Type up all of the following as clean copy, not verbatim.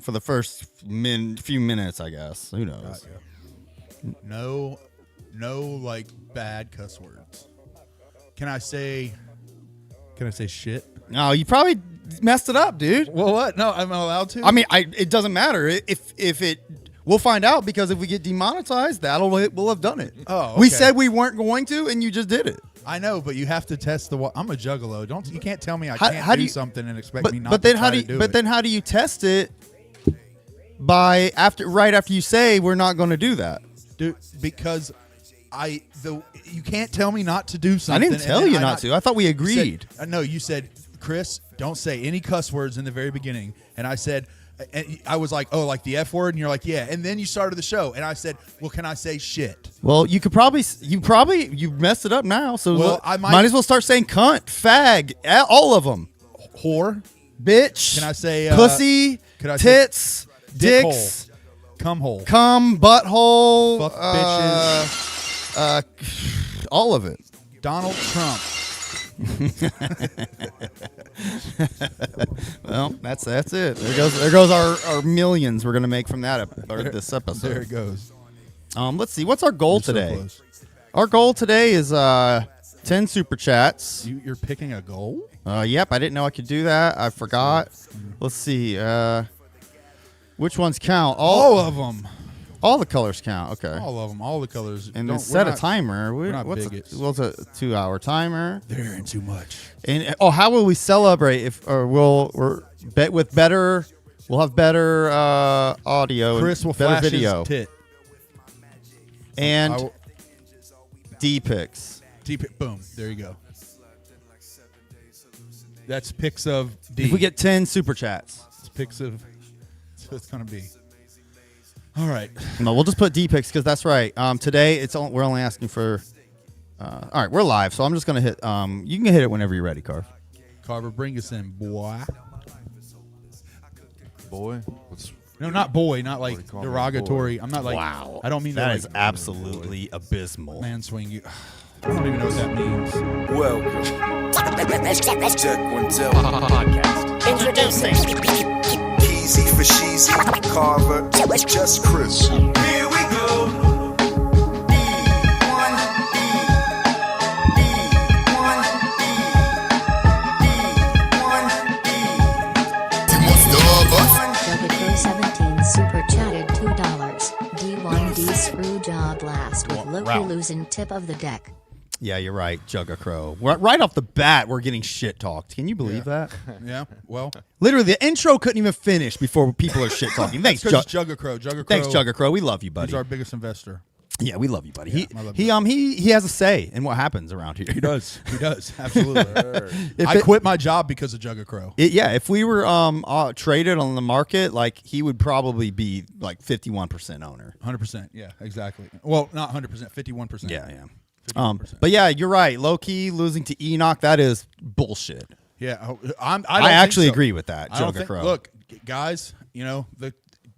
for the first few minutes, I guess. Who knows? No, like bad cuss words. Can I say shit? No, you probably messed it up, dude. Well, what? No, I'm not allowed to. I mean, it doesn't matter if it. We'll find out because if we get demonetized, we'll have done it. Oh, okay. We said we weren't going to, and you just did it. I know, but you have to test the. I'm a juggalo. You can't tell me I can't do something and expect me not to try to do it. But then how do you test it? Right after you say we're not going to do that, dude. Because you can't tell me not to do something. I didn't tell you not to. I thought we agreed. No, you said, Chris, don't say any cuss words in the very beginning, and I said. And I was like, oh, like the F word? And you're like, yeah. And then you started the show. And I said, well, can I say shit? Well, you messed it up now. So I might as well start saying cunt, fag, all of them. Whore. Bitch. Can I say pussy, tits, dicks. Cum hole. Cum, butthole. Fuck bitches. All of it. Donald Trump. Well, that's it. There goes our millions we're gonna make from this episode. There it goes. Let's see. What's our goal today? So our goal today is 10 super chats. You're picking a goal? Yep. I didn't know I could do that. I forgot. Let's see. Which ones count? All of them. All the colors count. Okay. All of them. All the colors. And then set a timer. What's a 2-hour timer? There ain't too much. And how will we celebrate we'll have better audio. Chris will better flash video. his tit. And D pics. Boom. There you go. That's pics of D. If we get 10 super chats. It's pics of. So it's gonna be. All right. No, we'll just put D pics because that's right. Today we're only asking for. All right, we're live, so I'm just gonna hit. You can hit it whenever you're ready, Carver. Carver, bring us in, boy. Boy? No, not boy. Not like derogatory. I'm not like. Wow. I don't mean that. That Is absolutely abysmal. Man swing you. I don't even know what that means. Welcome. Check one tell podcast. Introducing Easy for Sheezy, Carver, just Chris. Here we go. Jugga 17 super chatted $2. D1D screw job last with Loki losing tip of the deck. Yeah, you're right, Jugga Crow. Right off the bat, we're getting shit talked. Can you believe that? Yeah, well. Literally, the intro couldn't even finish before people are shit talking. Thanks, Jugga Crow. Thanks, Jugga Crow. We love you, buddy. He's our biggest investor. Yeah, we love you, buddy. Yeah, he has a say in what happens around here. He does. Absolutely. I quit my job because of Jugga Crow. If we were traded on the market, like he would probably be like 51% owner. 100%. Yeah, exactly. Well, not 100%. 51%. Yeah. But yeah, you're right. Low key losing to Enokh, that is bullshit. Yeah, I actually agree with that, Jugga Crow. Look, guys,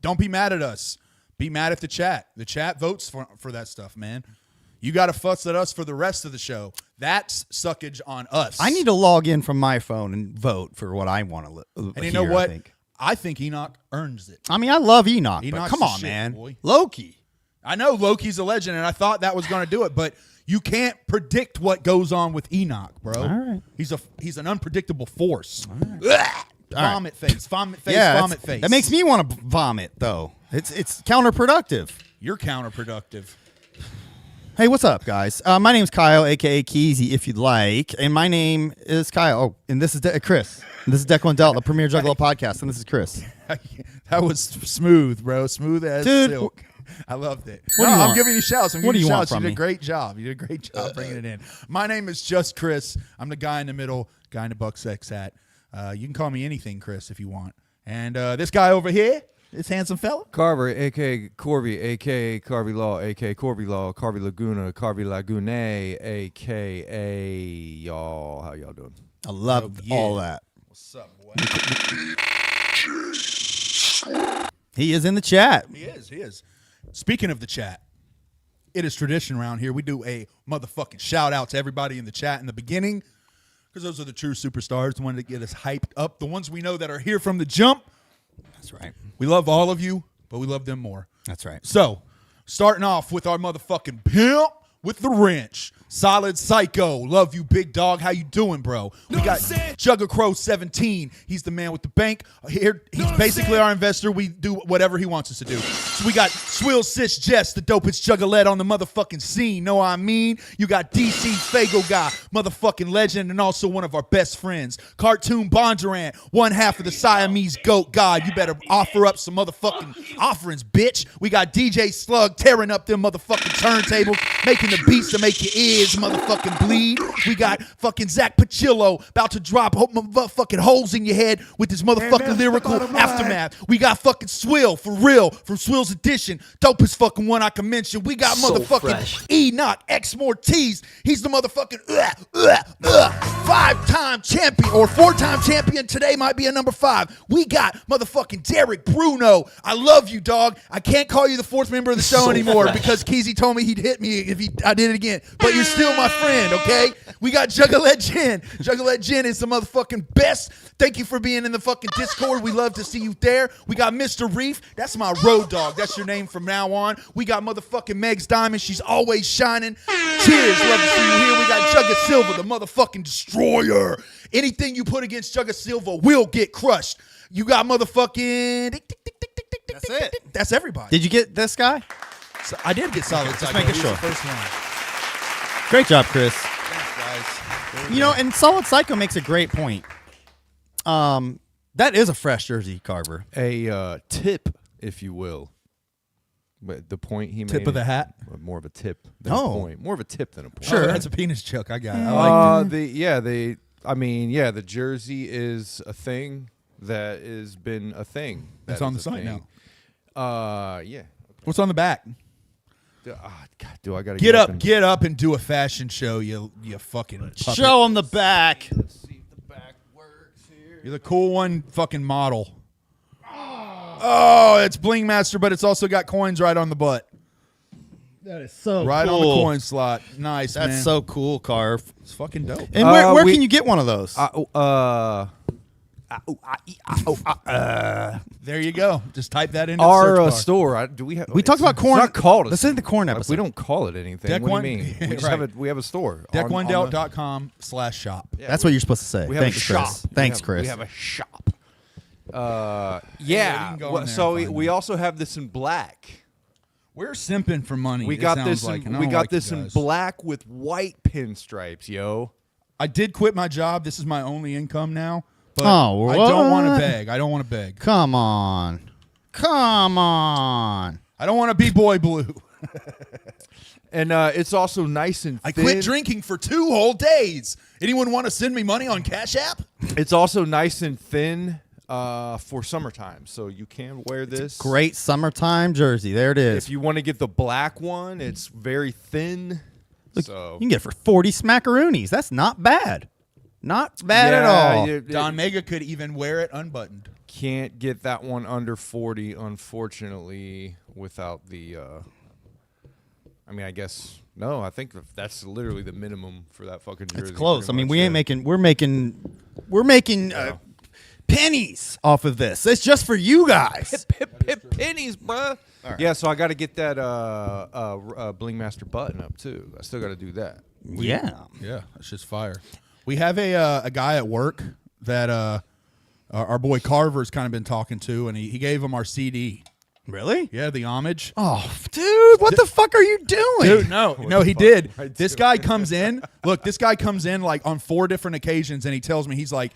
don't be mad at us. Be mad at the chat. The chat votes for that stuff, man. You got to fuss at us for the rest of the show. That's suckage on us. I need to log in from my phone and vote for what I want to hear. And you know what? I think Enokh earns it. I mean, I love Enokh, but Enoch's come on, shit, man. Boy. Loki. I know Loki's a legend, and I thought that was going to do it, but you can't predict what goes on with Enokh, bro. All right. He's an unpredictable force. All right. Vomit face. Vomit face. That makes me want to vomit, though. It's counterproductive. You're counterproductive. Hey, what's up, guys? My name's Kyle, a.k.a. Keezy, if you'd like. And my name is Kyle. Oh, and this is Chris. And this is Deck One Dealt, the premier Juggalo podcast. And this is Chris. That was smooth, bro. Smooth as silk. I loved it. I'm giving you shouts. I'm giving you shouts. You did a great job. You did a great job bringing it in. My name is just Chris. I'm the guy in the middle, guy in the buck sex hat. You can call me anything, Chris, if you want. And this guy over here, this handsome fella. Carver, a.k.a. Corby, a.k.a. Carby Law, a.k.a. Corby Law, Carby Laguna, Carby Lagune, a.k.a. y'all. How y'all doing? I love all that. What's up, boy? He is in the chat. He is. Speaking of the chat, it is tradition around here. We do a motherfucking shout out to everybody in the chat in the beginning because those are the true superstars, the ones that get us hyped up, the ones we know that are here from the jump. That's right. We love all of you, but we love them more. That's right. So, starting off with our motherfucking pimp with the wrench. Solid Psycho. Love you, big dog. How you doing, bro? We got Jugga Crow 17. He's the man with the bank. Here, he's basically our investor. We do whatever he wants us to do. So we got Swill Sis Jess, the dopest juggalette on the motherfucking scene. Know what I mean? You got DC Fago Guy, motherfucking legend, and also one of our best friends. Cartoon Bondurant, one half of the Siamese goat god. You better offer up some motherfucking offerings, bitch. We got DJ Slug tearing up them motherfucking turntables, making the beats to make your ears motherfucking bleed. We got fucking Zach Pacillo about to drop motherfucking holes in your head with this motherfucking lyrical aftermath. We got fucking Swill, for real, from Swill's Edition. Dopest fucking one I can mention. We got motherfucking Enokh X Mortiz. He's the motherfucking 5-time champion or 4-time champion. Today might be a number 5. We got motherfucking Derek Bruno. I love you, dog. I can't call you the 4th member of the show anymore because Keezy told me he'd hit me if I did it again. But you're still my friend, okay? We got Juggalette Jen. Juggalette Jen is the motherfucking best. Thank you for being in the fucking Discord. We love to see you there. We got Mr. Reef. That's my road dog. That's your name from now on. We got motherfucking Meg's Diamond. She's always shining. Cheers. Love to see you here. We got Jugga Silva, the motherfucking destroyer. Anything you put against Jugga Silva will get crushed. You got motherfucking... That's it. That's everybody. Did you get this guy? So I did get Solid Just Psycho. making He was sure. the first one. Great job, Chris. Thanks, guys. You know, and Solid Psycho makes a great point. That is a fresh jersey, Carver. A tip, if you will. But the point he made. Tip of the hat? More of a tip than a point. More of a tip than a point. Sure, that's a penis joke. I got it. I like it. The jersey is a thing that has been a thing. It's on the site now. Yeah. What's on the back? God, do I gotta Get up and do a fashion show, you fucking puppet. Show him the back. Let's see if the back works here. You're the cool one fucking model. Oh, it's Bling Master, but it's also got coins right on the butt. That is so Right cool. on the coin slot. Nice, man. That's so cool, Carv. It's fucking dope. And where can you get one of those? There you go. Just type that into Our the search bar. store. Do we have? We talked about corn. It's not called. This isn't the corn Like, episode. we don't call it anything. Deck what one- do you mean? We just Right. have a store. DeckOneDelt.com/shop. That's what you're supposed to say. We have Thanks, a shop. Chris. Thanks, Chris. We have a shop. you can go in there So and find we it. also have this in black. We're simping for money. We it got sounds this. like, and I We don't got like you this in guys. black with white pinstripes, yo. I did quit my job. This is my only income now. But Oh, I don't want to what? beg. I don't want to beg. Come on. Come on. I don't want to be boy blue. And it's also nice and I thin. quit drinking for 2 whole days. Anyone want to send me money on Cash App? It's also nice and thin for summertime, so you can wear this. Great summertime jersey. There it is. If you want to get the black one, it's very thin. So You can get it for 40 smackaroonies. That's not bad. Not bad at all. Don Mega could even wear it unbuttoned. Can't get that one under 40, unfortunately, without the. I guess no. I think that's literally the minimum for that fucking jersey. It's close. I pretty mean, much, we ain't yeah. making. We're making pennies off of this. It's just for you guys. pennies, bruh. Right. Yeah, so I got to get that Bling Master button up too. I still got to do that. Yeah. Yeah, that's just fire. We have a guy at work that our boy Carver's kind of been talking to, and he gave him our CD. Really? Yeah, the homage. Oh, dude, what the fuck are you doing? Dude, no, he did. This guy comes in. Look, this guy comes in like on 4 different occasions, and he tells me, he's like,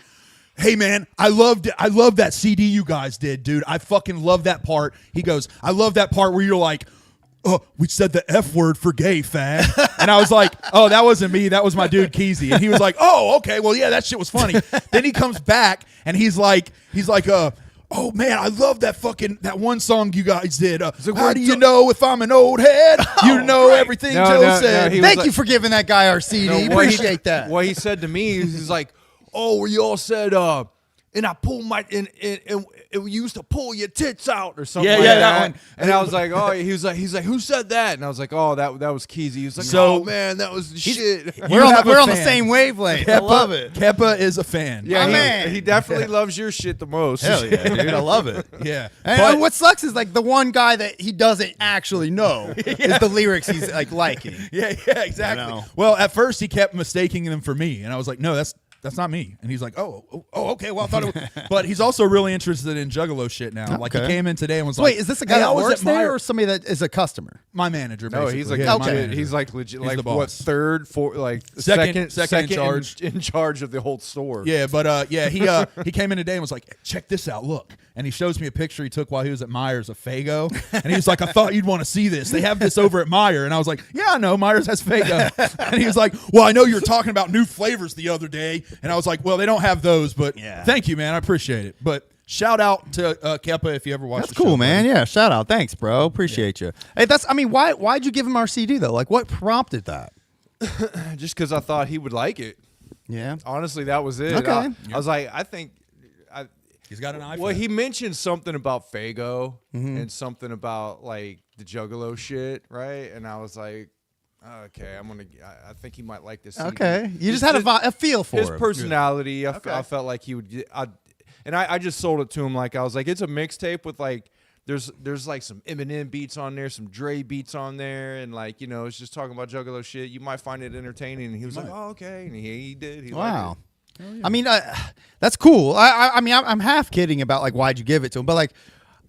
"Hey man, I love that CD you guys did, dude. I fucking love that part." He goes, "I love that part where you're like, oh, we said the F word for gay, fag." And I was like, "Oh, that wasn't me. That was my dude Keezy." And he was like, "Oh, okay. Well, yeah, that shit was funny." Then he comes back and he's like, "Oh man, I love that one song you guys did. How do you know if I'm an old head? You know everything Joe said." he was Thank like- you for giving that guy our CD. No, what Appreciate that. What he said to me is he's like, "Oh, where you all said and I pull my and it used to pull your tits out or something. Yeah, like yeah, that. that one. And I was like, oh, he's like, who said that? And I was like, oh, that was Keezy. He was like, So- oh man, that was the shit. We're have a on the fan. same wavelength. I love it. Keppa is a fan. Yeah, man. he definitely loves your shit the most. Hell yeah, dude. I love it. Yeah. And what sucks is like the one guy that he doesn't actually know is the lyrics he's like liking. Yeah, exactly. know. Well, at first he kept mistaking them for me, and I was like, no, that's not me. And he's like, oh, okay. Well, I thought it was. But he's also really interested in Juggalo shit now. Like he Okay. came in today and was So like, wait, is this a guy hey, I that was works at Meyer- there or somebody that is a customer? my manager? No, Basically. he's like Yeah, my okay. manager. he's like legit, He's like the what boss. third, fourth, like Second in charge. in charge of the whole store. Yeah, but he came in today and was like, check this out, look. And he shows me a picture he took while he was at Myers of Fago. And he was like, I thought you'd want to see this. They have this over at Meyer. And I was like, yeah, I know. Myers has Fago. And he was like, well, I know you were talking about new flavors the other day. And I was like, well, they don't have those, but thank you, man. I appreciate it. But shout out to Keppa if you ever watch That's the cool, show, man. buddy. Yeah, shout out. Thanks, bro. Appreciate you. Hey, why'd you give him our CD though? Like, what prompted that? Just because I thought he would like it. Yeah. Honestly, that was it. Okay. I was like, I think. He's got an iPhone. Well, he mentioned something about Fago and something about like the Juggalo shit, right? And I was like, okay, I think he might like this. CD. Okay. You just had a feel for his him. personality. I Okay. felt like he would. I just sold it to him like I was like, it's a mixtape with like. There's like some Eminem beats on there, some Dre beats on there, and like it's just talking about Juggalo shit. You might find it entertaining. And he was like, oh okay, and he did. He Wow. liked it. I mean, that's cool. I mean, I'm half kidding about like why'd you give it to him, but like,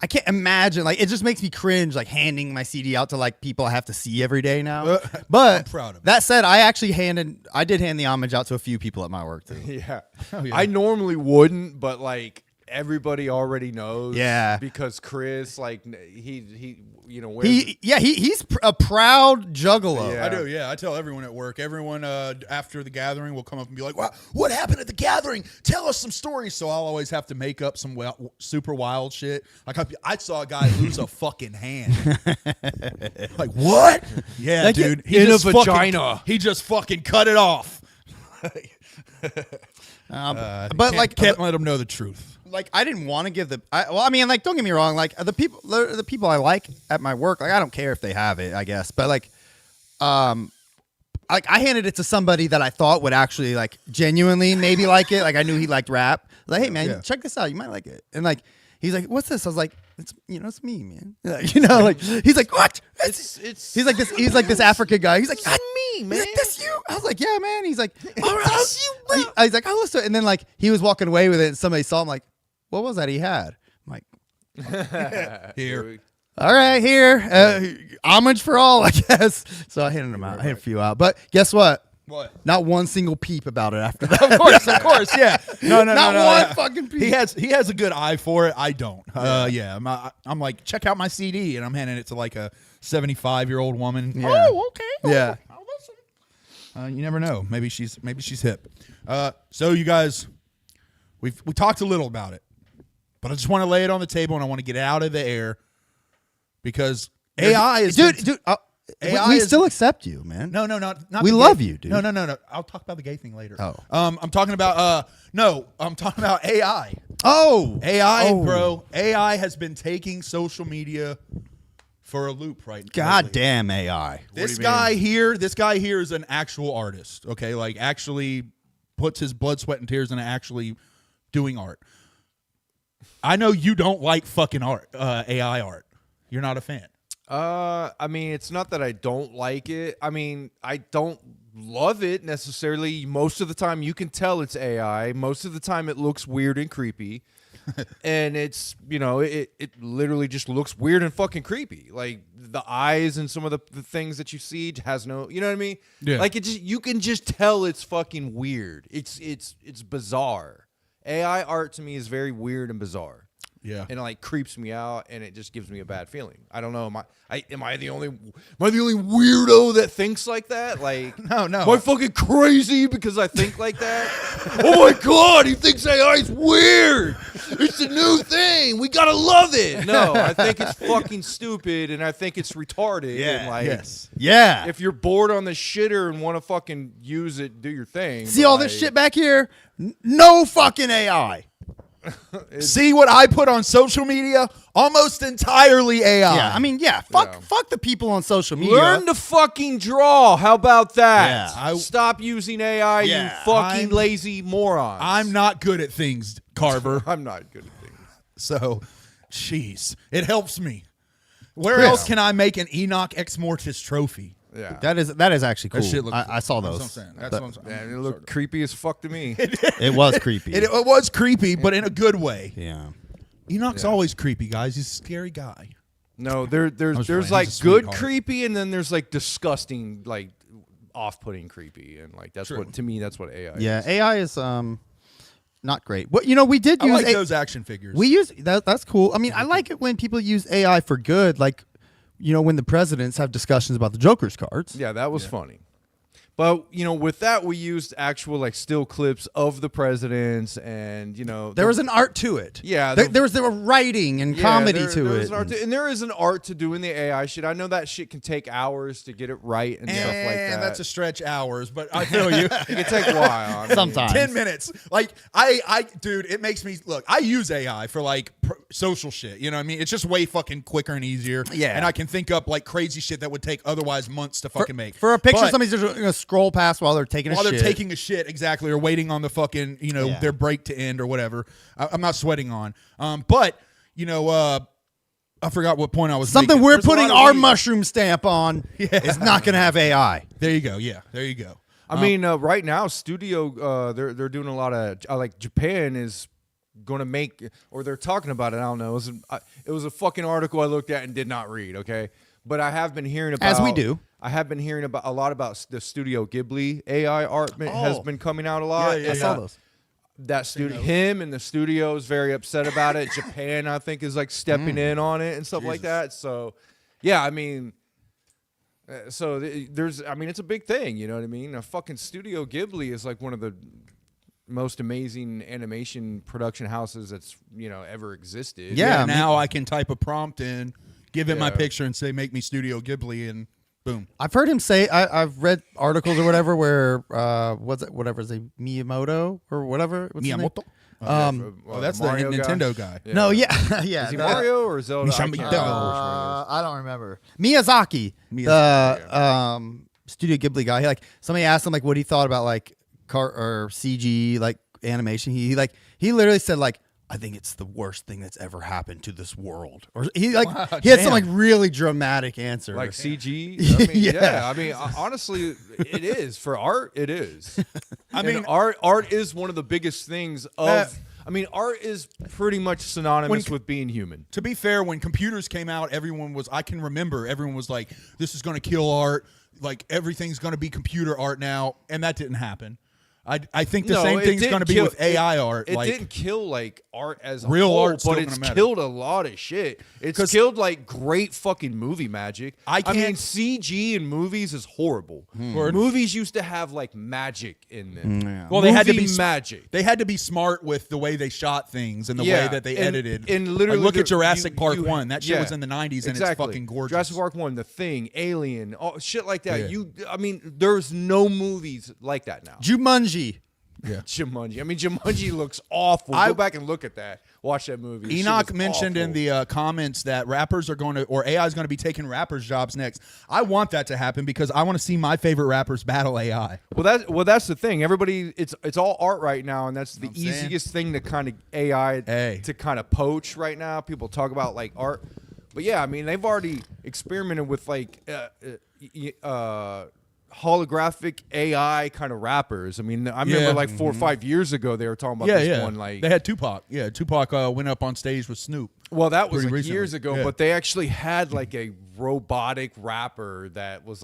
I can't imagine. Like, it just makes me cringe, like handing my CD out to like people I have to see every day now. But I'm proud of it. that said, I did hand the homage out to a few people at my work too. Yeah. yeah. I normally wouldn't, but like everybody already knows. Yeah. Because Chris, like he wears He's a proud juggalo. Yeah. I do, yeah. I tell everyone at work. Everyone after the gathering will come up and be like, what happened at the gathering? Tell us some stories. So I'll always have to make up some super wild shit. Like I saw a guy lose a fucking hand. Like, what? Yeah, Like, dude. in a vagina. He just fucking cut it off. But like, Can't let him know the truth. like I didn't want to give I mean, like, don't get me wrong, like the people I like at my work, like I don't care if they have it, I guess, but like I handed it to somebody that I thought would actually like genuinely maybe like it. Like I knew he liked rap. Like, hey man, check this out, you might like it. And like he's like, what's this? I was like, it's it's me, man. Like he's like, what? He's like this African guy. He's like, me, man. He's like, that's you. I was like, yeah, man. He's like, all right, that's you. I was like, I listen to it. And then like he was walking away with it, and somebody saw him like, what was that he had? I'm like, Here. all right, here, homage for all, I guess. So I handed him out. I handed a few out, but guess what? What? Not one single peep about it after that. Of course, yeah. No, Not one fucking peep. He has a good eye for it. I don't. Yeah. I'm like, check out my CD, and I'm handing it to like a 75-year-old woman. Yeah. Oh, okay. Yeah. I'll listen. You never know. Maybe she's hip. So you guys, we talked a little about it, but I just want to lay it on the table, and I want to get it out of the air because AI is dude. AI we is- still accept you, man. No, not We the love gay- you, dude. No. I'll talk about the gay thing later. Oh. I'm talking about I'm talking about AI. Oh, AI, bro. AI has been taking social media for a loop right now. God damn AI. This guy here is an actual artist, okay? Like actually puts his blood, sweat, and tears into actually doing art. I know you don't like fucking art, AI art. You're not a fan. I mean, it's not that I don't like it. I mean, I don't love it necessarily. Most of the time, you can tell it's AI. Most of the time, it looks weird and creepy. And it's, it literally just looks weird and fucking creepy. Like, the eyes and some of the things that you see has no, you know what I mean? Yeah. Like, you can just tell it's fucking weird. It's bizarre. AI art to me is very weird and bizarre. Yeah. And it like creeps me out, and it just gives me a bad feeling. I don't know. Am I the only weirdo that thinks like that? Like, No. Am I fucking crazy because I think like that? Oh my god, he thinks AI's weird. It's a new thing. We gotta love it. No, I think it's fucking stupid, and I think it's retarded. And like, Yes. Yeah. if you're bored on the shitter and want to fucking use it, do your thing. See but all this like- shit back here? No fucking AI. See what I put on social media? Almost entirely AI. Yeah, I mean, fuck the people on social media. Learn to fucking draw. How about that? Yeah. Stop using AI, you fucking lazy morons. I'm not good at things, Carver. I'm not good at things. So, jeez, it helps me. Where else can I make an Enokh Ex Mortis trophy? Yeah. That is actually cool. That shit looks I saw those. That's what I'm saying. That's what I'm saying. Man, it looked creepy as fuck to me. It was creepy. It was creepy, but in a good way. Yeah. Enoch's always creepy, guys. He's a scary guy. No, there's playing. like He's a good sweetheart. creepy, and then there's like disgusting, like off-putting creepy, and like that's True. what to me that's what AI. Yeah, is. AI is not great. But we did I use like those action figures. We use that's cool. I mean, I like it when people use AI for good, like when the presidents have discussions about the Joker's cards. Yeah, that was funny. But with that, we used actual like still clips of the presidents, and There was an art to it. Yeah, there was writing and comedy to there it. was an art and there is an art to doing the AI shit. I know that shit can take hours to get it right and stuff like that. That's a stretch, hours, but I feel you. It can take a while. I mean. Sometimes 10 minutes. Like, dude, it makes me look. I use AI for like social shit. You know what I mean? It's just way fucking quicker and easier. Yeah. And I can think up like crazy shit that would take otherwise months to fucking make. For a picture, But somebody's just gonna scroll past while they're taking a shit. while they're taking a shit, exactly, or waiting on the fucking, their break to end or whatever. I'm not sweating on. But, I forgot what point I was Something making. we're There's a putting lot of our ways- mushroom stamp on is not going to have AI. There you go. Yeah, there you go. I mean, right now, studio, they're doing a lot of like Japan is going to make, or they're talking about it. I don't know. It was a fucking article I looked at and did not read. Okay, but I have been hearing about, As we do. I have been hearing about a lot about the Studio Ghibli AI art has been coming out a lot. Yeah, I saw those. That studio, him and the studio is very upset about it. Japan, I think, is like stepping in on it and stuff like that. So, yeah, I mean, it's a big thing. You know what I mean? A fucking Studio Ghibli is like one of the most amazing animation production houses that's ever existed. Yeah. Now I can type a prompt in, give it my Yeah. picture, and say, make me Studio Ghibli, and boom. I've heard him say. I've read articles or whatever where whatever is it, Miyamoto or whatever. What's his name? Miyamoto. That's the Mario guy? Nintendo guy. Yeah. No, yeah, yeah. Is he the- Mario or Zelda? I can't Miyamoto. remember which one it is. I don't remember. Miyazaki, the Studio Ghibli guy. Somebody asked him what he thought about or CG animation. He literally said I think it's the worst thing that's ever happened to this world. Or he had some really dramatic answer. Like CG? I mean, Yeah. I mean, honestly, it is. For art, it is. I mean, art is one of the biggest things of. I mean, art is pretty much synonymous with being human. to be fair, when computers came out, everyone was like, this is going to kill art. Like, everything's going to be computer art now. And that didn't happen. I think the same thing's going to be with AI art. It didn't kill art as a Real whole, art's but still it's gonna matter. killed a lot of shit. It's killed great fucking movie magic. I mean, CG in movies is horrible. Movies used to have magic in them. Well, they had to Movie be magic. They had to be smart with the way they shot things and the way that they edited. And literally, look at Jurassic Park 1. That shit yeah, was in the 90s, and exactly. it's fucking gorgeous. Jurassic Park 1, The Thing, Alien, shit like that. Yeah. I mean, there's no movies like that now. Jumanji. Jumanji. I mean, Jumanji looks awful. Go back and look at that. Watch that movie. That shit Enokh was mentioned in awful. the comments that rappers are going to, or AI is going to be taking rappers' jobs next. I want that to happen because I want to see my favorite rappers battle AI. Well, that's the thing. Everybody, it's all art right now, and that's the easiest thing to kind of AI to kind of poach right now. People talk about art, but yeah, I mean, they've already experimented with holographic AI kind of rappers. I mean, I remember 4 or 5 years ago they were talking about this one. They had Tupac. Yeah, Tupac went up on stage with Snoop. Well, that was Pretty recently. years ago, Yeah. but they actually had a robotic rapper that was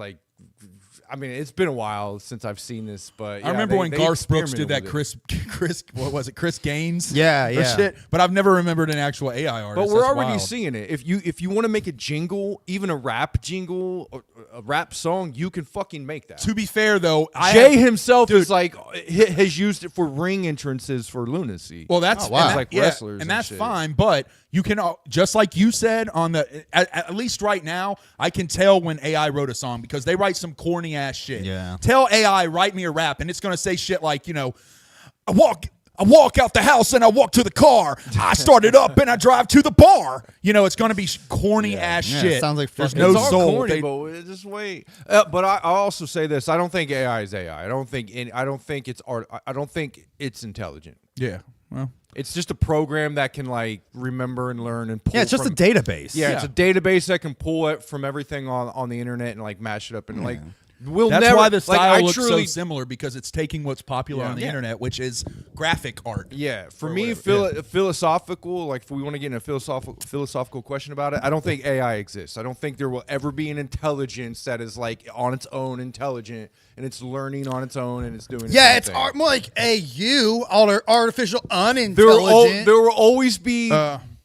I mean, it's been a while since I've seen this, but I remember when they Garth Brooks did that experimented with Chris what was it, Chris Gaines? Yeah, or yeah. shit. But I've never remembered an actual AI artist. But we're That's already wild. seeing it. If you want to make a jingle, even a rap jingle, or a rap song, you can fucking make that. To be fair, though, Jay himself is has used it for ring entrances for Lunacy. Well, that's wow. and that- wrestlers, and that's shit. fine. But you can, just like you said, on the at least right now, I can tell when AI wrote a song because they write some corny ass shit. Yeah. Tell AI write me a rap, and it's gonna say shit like, I walk out the house and I walk to the car. I started up and I drive to the bar. You know, it's going to be corny ass shit. It sounds like there's fucking- no It's all soul. corny, but just wait. But I'll also say this: I don't think AI is AI. I don't think it's art. I don't think it's intelligent. Yeah. Well, It's just a program that can like remember and learn and pull. Yeah, it's just from, a database. Yeah, it's a database that can pull it from everything on the internet and like mash it up and like. We'll that's never, why the style like, looks truly, so similar, because it's taking what's popular on the internet, which is graphic art. Yeah, for Or me, whatever. philosophical. Like, if we want to get in a philosophical question about it, I don't think AI exists. I don't think there will ever be an intelligence that is like on its own intelligent and it's learning on its own and it's doing. Yeah, its it's own thing. more like artificial unintelligent. There will always be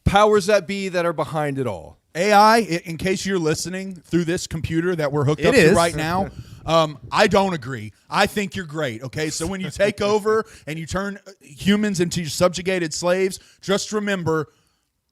powers that be that are behind it all. AI, in case you're listening through this computer that we're hooked It up is. to right now, I don't agree. I think you're great, okay? So when you take over and you turn humans into your subjugated slaves, just remember,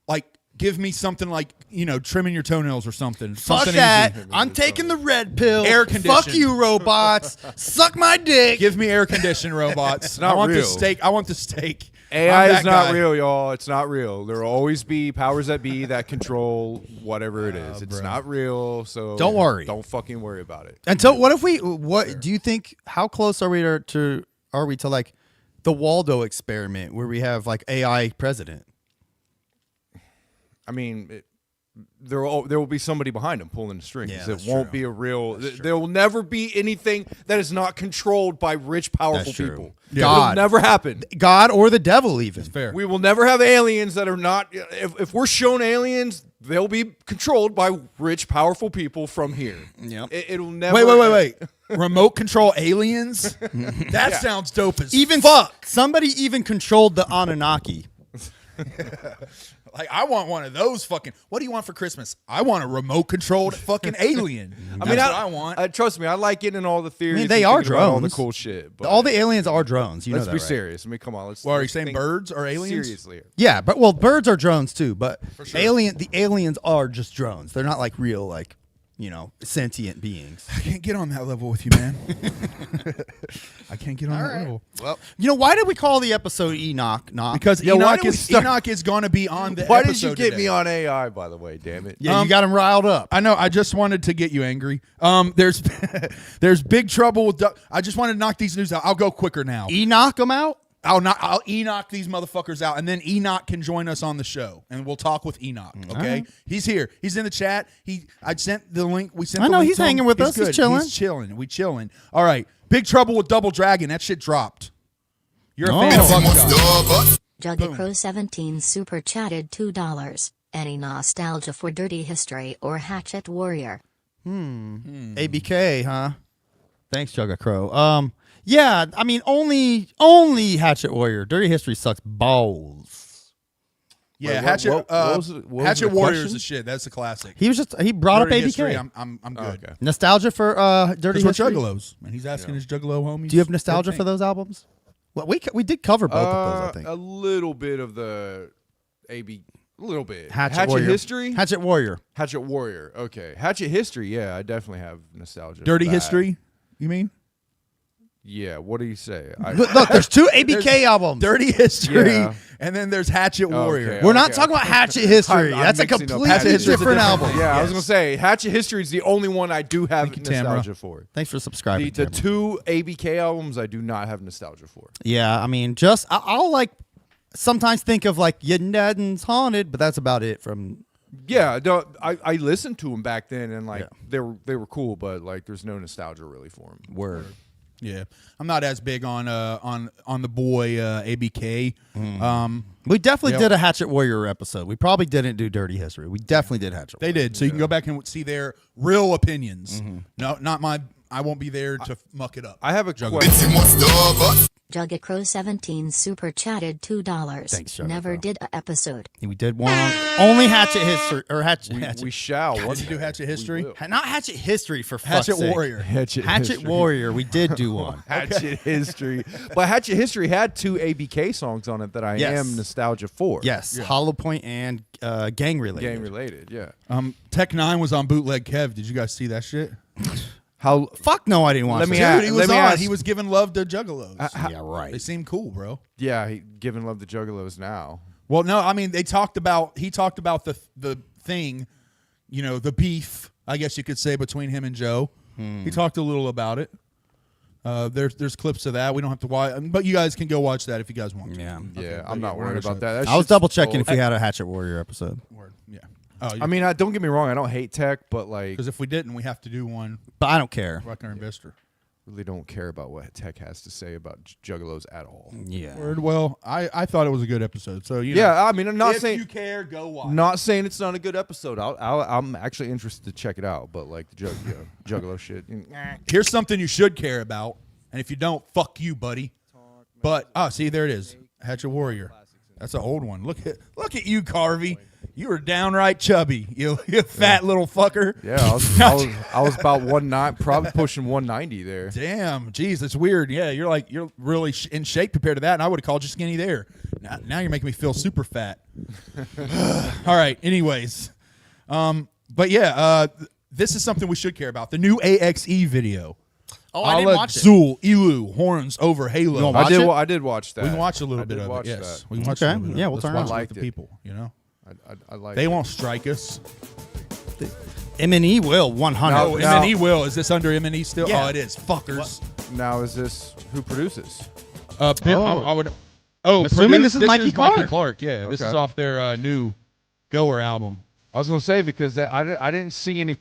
like, give me something like, you know, trimming your toenails or something. Fuck Something that. easy. I'm taking the red pill. Air condition. Fuck you, robots. Suck my dick. Give me air conditioned robots. not I want the real. steak. I want the steak. AI I'm is that not guy. real, y'all. It's not real. There will always be powers that be that control whatever it is. It's not real, so Don't worry. Don't fucking worry about it. Until what do you think, how close are we to like the Waldo experiment where we have like AI president? I mean, there will be somebody behind them pulling the strings. Yeah, it that's won't true. be a real. There will never be anything that is not controlled by rich, powerful That's true. people. God. It'll never happen. God or the devil even. Fair. We will never have aliens that are not. If we're shown aliens, they'll be controlled by rich, powerful people from here. Yep. It'll never. Wait. Remote control aliens? That sounds dope as Even fuck. somebody even controlled the Anunnaki. Like, I want one of those fucking. What do you want for Christmas? I want a remote controlled fucking alien. I mean, That's what I want. Trust me, I like getting in all the theories. I mean, they and are thinking about all the drones. cool shit. But All the aliens are drones. You let's know be that, right? serious. I mean, come on. Let's. Well, are you let's saying think birds are aliens? Seriously. Yeah, but well, birds are drones too. But sure. the aliens are just drones. They're not like real, like, you know, sentient beings. I can't get on that level with you, man. I can't get on that level. Well, you know, why did we call the episode Enoch? Not Because Yeah, why Enoch did we start- Enoch is going to be on the Why episode did you get today. me on AI? By the way, damn it. yeah, you got him riled up. I know. I just wanted to get you angry. There's there's big trouble with. I just wanted to knock these news out. I'll go quicker now. Enoch them out. I'll Enoch these motherfuckers out, and then Enoch can join us on the show, and we'll talk with Enoch. Okay, right. He's here. He's in the chat. I sent the link. We sent. I the know, link he's to him. hanging with us. He's good. chilling. He's chilling. We chilling. All right. Big trouble with Double Dragon. That shit dropped. You're a fan of Buckshot. Juggy Crow 17 super chatted $2. Any nostalgia for Dirty History or Hatchet Warrior? ABK, huh? Thanks, Jugga Crow. Yeah, I mean, only Hatchet Warrior. Dirty History sucks balls. Yeah, Wait, what- Hatchet. what was it- what was Hatchet the Warrior is question? the shit. That's a classic. He brought Dirty up ABK. History, I'm good. Okay. Nostalgia for Dirty Because we're History. juggalos, and he's asking his juggalo homies. Do you have nostalgia for those albums? Well, we did cover both of those, I think. A little bit of the AB. A little bit. Hatchet Warrior. History. Hatchet Warrior. Hatchet Warrior. Okay. Hatchet History. Yeah, I definitely have nostalgia. for Dirty that. History? You mean? Yeah. What do you say? Look, there's two ABK albums. Dirty History, Yeah. and then there's Hatchet Warrior. Okay. We're not talking about Hatchet History. I'm That's a mixing up completely Hatchet History's a different different album. Yeah, I was Yes. gonna say Hatchet History is the only one I do have Thank you, Tamara. nostalgia for. Thanks for subscribing. The Tamara. two ABK albums I do not have nostalgia for. Yeah, I mean, just I'll like sometimes think of like Yedden's Haunted, but that's about it from. Yeah, I listened to them back then, and like Yeah. they were cool, but like there's no nostalgia really for them. Word. Yeah, I'm not as big on the boy ABK. We definitely Yep. did a Hatchet Warrior episode. We probably didn't do Dirty History. We definitely did Hatchet They Warrior. did, so you can go back and see their real opinions. No, not my. I won't be there to muck it up. I have a question. Jugga Crow 17 super chatted $2. Thanks, Jugga Never Crow. did a episode. We did one on only Hatchet History or Hatchet. We shall. Did you do Hatchet History? Not Hatchet History for fuck's Hatchet sake. Warrior. Hatchet Warrior. We did do one. Hatchet History. But Hatchet History had two ABK songs on it that I Yes. am nostalgia for. Yes, Hollow Point and Gang Related. Gang related, yeah. Tech 9 was on Bootleg Kev. Did you guys see that shit? How? Fuck no, I didn't watch Let me it. ask- Dude, he was me on. ask- He was giving love to juggalos. Yeah, right. They seem cool, bro. Yeah, he giving love to juggalos now. Well, no, I mean he talked about the thing, you know, the beef, I guess you could say, between him and Joe. He talked a little about it. There's clips of that. We don't have to watch, but you guys can go watch that if you guys want to. Yeah. Yeah, I'm not worried about that. I was double checking if we had a Hatchet Warrior episode. Word. Yeah. Oh, I mean, don't get me wrong. I don't hate tech, but like, because if we didn't, we have to do one. But I don't care. Ruckner and Bister. really don't care about what tech has to say about juggalos at all. Yeah. Word. Well, I thought it was a good episode. So you know, Yeah, I mean, I'm not if saying you care, go watch. not saying it's not a good episode. I'm actually interested to check it out. But like the juggalo shit. Here's something you should care about, and if you don't, fuck you, buddy. But see, there it is, Hatchet Warrior. That's an old one. Look at you, Carvey. You were downright chubby. You fat little fucker. Yeah, I was about 190, probably pushing 190 there. Damn, geez, that's weird. Yeah, you're really in shape compared to that, and I would have called you skinny there. Now you're making me feel super fat. All right. Anyways, but yeah, this is something we should care about. The new AXE video. Oh, I didn't watch it. Zool, Elu, horns over Halo. You don't watch it? I did watch that. We can watch a little I bit did of watch it. Yes, that. we can watch Okay. a little bit. Yeah, of it. we'll turn Let's it on. watch it with the people. You know, I like. they it. won't strike us. M&E will 100. No, Now- M&E will. Is this under M&E still? Yeah. Oh, it is. Fuckers. Now is this who produces? I would. Assuming produced- this is Mikey Clark. Yeah, this Okay. is off their new Goer album. I was gonna say because I didn't see any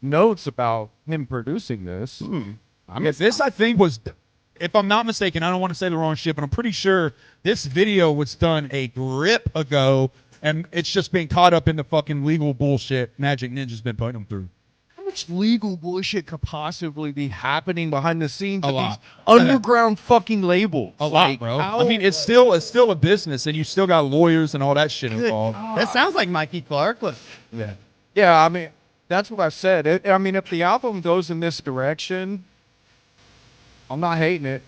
notes about him producing this. This, I think, was, if I'm not mistaken, I don't want to say the wrong shit, but I'm pretty sure this video was done a grip ago, and it's just being caught up in the fucking legal bullshit Magic Ninja's been putting them through. How much legal bullshit could possibly be happening behind the scenes A of lot. these underground fucking labels? A lot, bro. I mean, it's still a business, and you still got lawyers and all that shit involved. That sounds like Mikey Clark. Look. Yeah, I mean, that's what I said. I mean, if the album goes in this direction, I'm not hating it.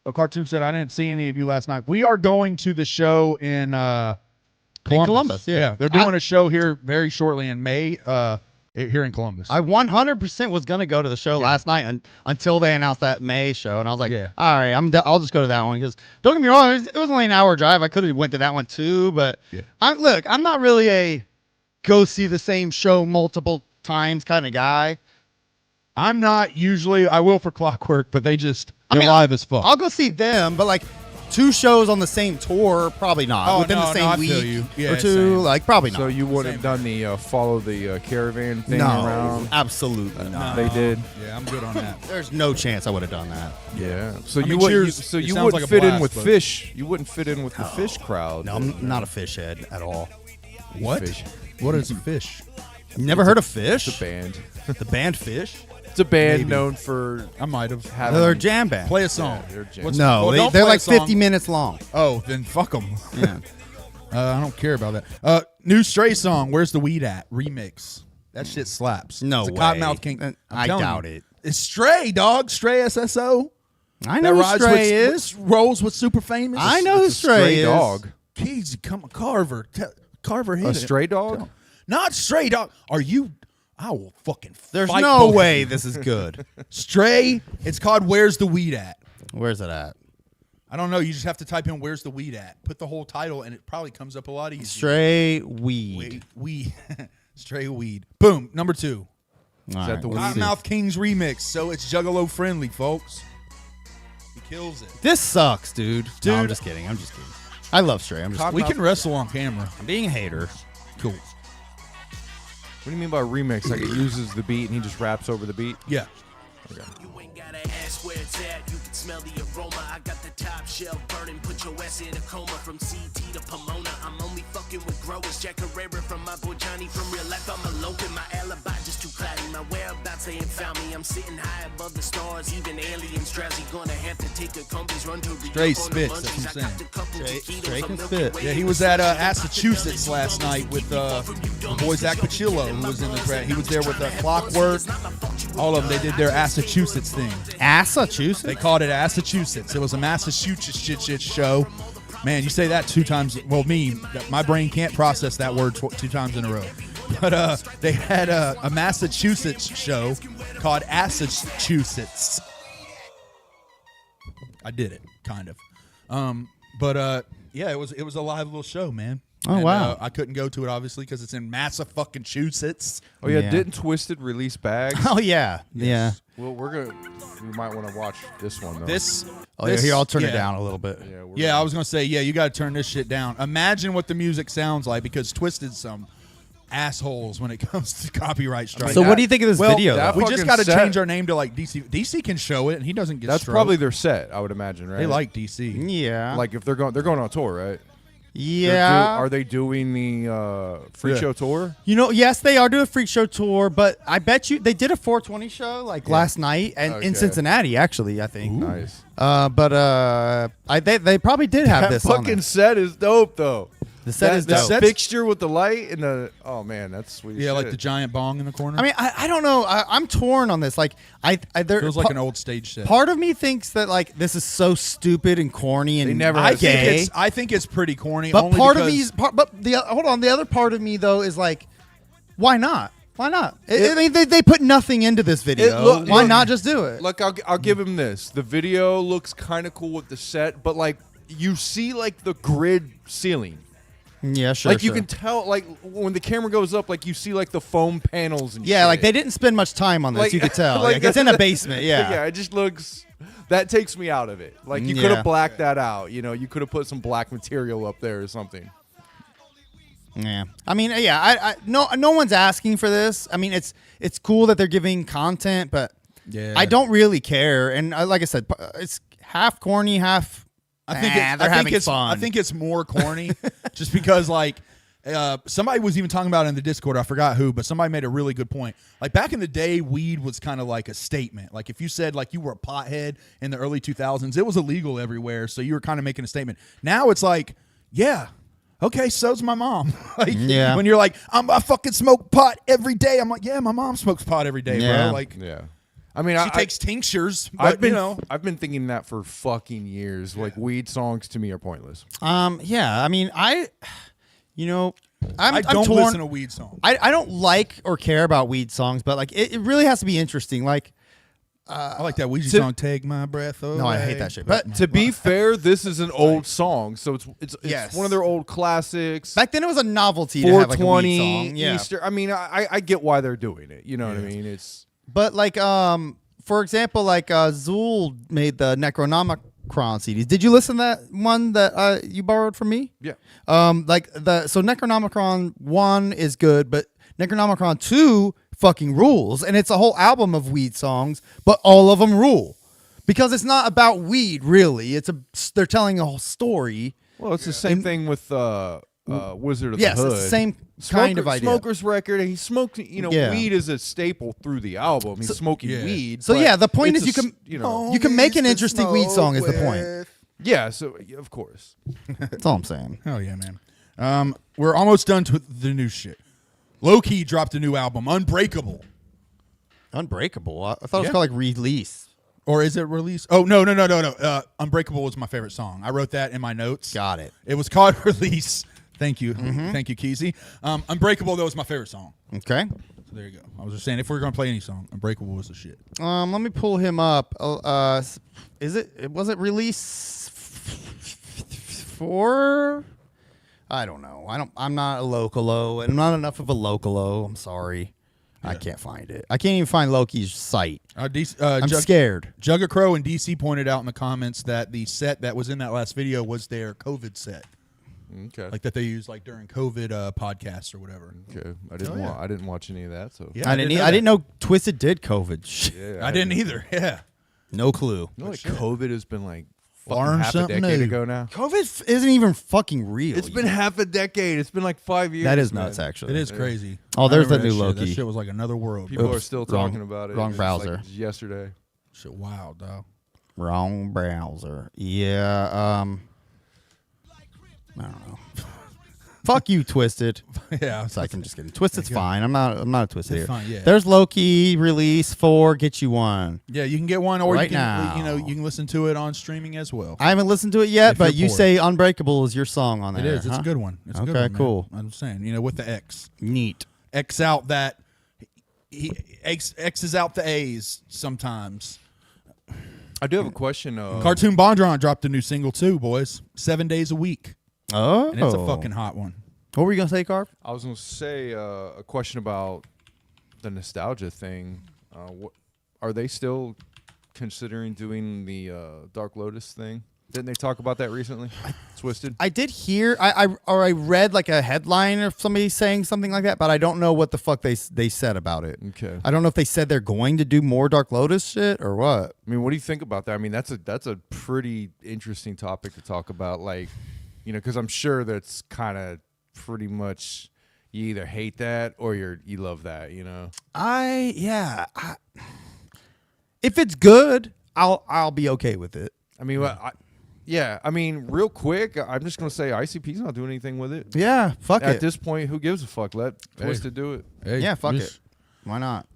A cartoon said, I didn't see any of you last night. We are going to the show in Columbus, yeah. They're doing a show here very shortly in May here in Columbus. I 100% was going to go to the show last night until they announced that May show. And I was like, Yeah. all right, I'll just go to that one. Because don't get me wrong, it was only an hour drive. I could have went to that one too. But I'm not really a go see the same show multiple times kind of guy. I'm not usually, I will for Clockwork, but they're live as fuck. I'll go see them, but like 2 shows on the same tour, probably not. Oh, Within no, the no, same I week feel you. Yeah, or 2, same. like probably not. So you wouldn't have done the follow the caravan thing no, around? absolutely not. They did. Yeah, I'm good on that. There's no chance I would have done that. Yeah. So I you mean, would. Cheers, So it you sounds wouldn't like a fit in blast, with but- fish. You wouldn't fit in with the fish crowd. No, I'm not a fish head at all. What? Fish. What is a fish? Never heard of Fish? It's a band. The band Fish? It's a band Maybe. known for I might have. having. They're a jam band. Play a song. they're jam- What's- No, well, don't they're play a like song. 50 minutes long. Oh, then fuck them. Yeah. I don't care about that. New Stray song, Where's the Weed At? Remix. That shit slaps. No it's a way. Cottonmouth King. I'm I telling doubt you. it. It's Stray, dog. Stray SSO. I know who Stray is. Rolls with Super Famous. I know who it's a Stray is. dog. Keys, come Carver. Carver hit A it. stray dog? Not Stray Dog. Are you? I will fucking There's fight no both of way you. this is good. Stray. It's called Where's the Weed At? Where's it at? I don't know. You just have to type in Where's the Weed At? Put the whole title, and it probably comes up a lot easier. Stray Weed. Weed. Stray weed. Boom. Number 2. All that the let's weed? see. Cottonmouth Kings remix. So it's Juggalo friendly, folks. He kills it. This sucks, dude. No, I'm Dude. just kidding. I love Stray. We can wrestle on camera. I'm being a hater. Cool. What do you mean by remix? Like it uses the beat and he just raps over the beat? Yeah. You ain't gotta ask where it's at, you can smell the aroma. I got the top shelf burning, put your ass in a coma. From CT to Pomona, I'm only fucking smoking with growers. Jack Herrera from my boy Johnny from real life. I'm a local, my alibi just too cloudy. My whereabouts they ain't found me. I'm sitting high above the stars, even aliens drowsy. Gonna have to take a company's run to Straight spits, that's what I'm saying. Straight can spit. Yeah, he was at Massachusetts last night with the boy Zach Pacillo, who was in the crowd. He was there with Clockwork. All of them, they did their Massachusetts thing. Massachusetts? They called it Massachusetts. It was a Massachusetts shit show. Man, you say that 2 times. Well, my brain can't process that word 2 times in a row. But they had a Massachusetts show called Massachusetts. I did it, kind of. Yeah, it was a live little show, man. Oh, wow. I couldn't go to it, obviously, because it's in Massachusetts. Oh, yeah. Didn't Twisted release Bags? Oh, yeah. Yeah. Well, we might want to watch this one, though. Here, I'll turn it down a little bit. Yeah, I was going to say, you got to turn this shit down. Imagine what the music sounds like, because Twisted's some assholes when it comes to copyright strikes. So what do you think of this video? We just got to change our name to like DC. DC can show it, and he doesn't get That's stroked. probably their set, I would imagine, right? They like DC. Yeah. Like if they're going on tour, right? Yeah. Are they doing the Freak Show tour? Yes, they are doing a Freak Show tour, but I bet you they did a 420 show last night and in Cincinnati, actually, I think. Ooh. Nice. They probably did have this on fucking set is dope, though. The set is dope. The fixture with the light and that's sweet. Yeah, shit. like the giant bong in the corner. I mean, I don't know. I'm torn on this. Like, feels like an old stage set. Part of me thinks that like this is so stupid and corny and gay. I think it's pretty corny. But only part of because me is hold on. The other part of me though is like, why not? Why not? I mean, they put nothing into this video. Why not just do it? Look, I'll give him this. The video looks kind of cool with the set, but like you see like the grid ceiling. Yeah, sure. Like you can tell, like when the camera goes up, like you see like the foam panels and shit. Like they didn't spend much time on this. Like, you could tell. Like it's in a basement. Yeah. Yeah, it just looks. That takes me out of it. Like you could have blacked that out. You could have put some black material up there or something. Yeah. I mean, no one's asking for this. I mean, it's cool that they're giving content, but I don't really care. And like I said, it's half corny, half. I think it's more corny, just because like somebody was even talking about it in the Discord. I forgot who, but somebody made a really good point. Like back in the day, weed was kind of like a statement. Like if you said like you were a pothead in the early 2000s, it was illegal everywhere. So you were kind of making a statement. Now it's like, okay, so's my mom. When you're like, I fucking smoke pot every day. I'm like, my mom smokes pot every day, bro. Like, I mean, she takes tinctures. But, I've been thinking that for fucking years. Like weed songs to me are pointless. I mean, I don't torn. listen to weed songs. I don't like or care about weed songs, but like it really has to be interesting. Like I like that Ouija song, "Take My Breath Away." No, I hate that shit. But to be fair, this is an old song, so it's one of their old classics. Back then, it was a novelty to have like a weed song. Easter. I mean, I get why they're doing it. You know what I mean? But like for example, like Zool made the Necronomicon CDs. Did you listen to that one that you borrowed from me? Yeah. So Necronomicon 1 is good, but Necronomicon 2 fucking rules, and it's a whole album of weed songs, but all of them rule because it's not about weed really. They're telling a whole story. Well, it's the same thing with Wizard of the Hood. Yes, it's the same kind of idea. Smoker's Record. He smoked. Weed is a staple through the album. He's smoking weed. So the point is you can make an interesting weed song. Is the point? Yeah. So of course. That's all I'm saying. Hell yeah, man. We're almost done with the new shit. Low-Key dropped a new album, Unbreakable. Unbreakable? I thought it was called like Release. Or is it Release? Oh, no. Unbreakable was my favorite song. I wrote that in my notes. Got it. It was called Release. Thank you. Thank you, Keezy. Unbreakable, though, was my favorite song. Okay. So there you go. I was just saying, if we were going to play any song, Unbreakable was the shit. Let me pull him up. Was it Release 4? I don't know. I'm not a Localo, and I'm not enough of a Localo. I'm sorry. Yeah. I can't find it. I can't even find Loki's site. I'm scared. Juggacrow and DC pointed out in the comments that the set that was in that last video was their COVID set. Okay. Like that they use like during COVID podcasts or whatever. Okay. I didn't watch any of that. So I didn't know Twisted did COVID. I didn't either. Yeah. No clue. COVID has been like Learn half a something decade new. ago now. COVID isn't even fucking real. It's been half a decade. It's been like 5 years. That is man. nuts, actually. It is crazy. Oh, there's I remember that new shit. Loki. That shit was like another world. People Oops, are still wrong- talking about it. wrong It was like browser. yesterday. Shit wild, dog. Wrong browser. Yeah. I don't know. Fuck you, Twisted. Yeah. It's like I'm just kidding. Twisted's fine. I'm not a Twisted It's here. fine, yeah. There's Loki release 4. Get you one. Yeah, you can get one, or Right you can, now. you can listen to it on streaming as well. I haven't listened to it yet, If but you're you bored. say Unbreakable is your song on It there. is. It's huh? a good one. It's a good Okay, one, man. cool. I'm saying, with the X. Neat. X out that. He X's out the A's sometimes. I do have a question. Cartoon Bondron dropped a new single too, boys. 7 days a week. Oh. And it's a fucking hot one. What were you going to say, Carp? I was going to say a question about the nostalgia thing. What are they still considering doing the Dark Lotus thing? Didn't they talk about that recently? Twisted. I did hear, I read like a headline of somebody saying something like that, but I don't know what the fuck they said about it. Okay. I don't know if they said they're going to do more Dark Lotus shit or what. I mean, what do you think about that? I mean, that's a pretty interesting topic to talk about. Like, because I'm sure that's kind of pretty much you either hate that or you love that. If it's good, I'll be okay with it. I mean, I mean, real quick, I'm just gonna say ICP's not doing anything with it. Yeah, fuck At it. this point, who gives a fuck? Let Twisted do it. Hey, Yeah, fuck just- it. Why not?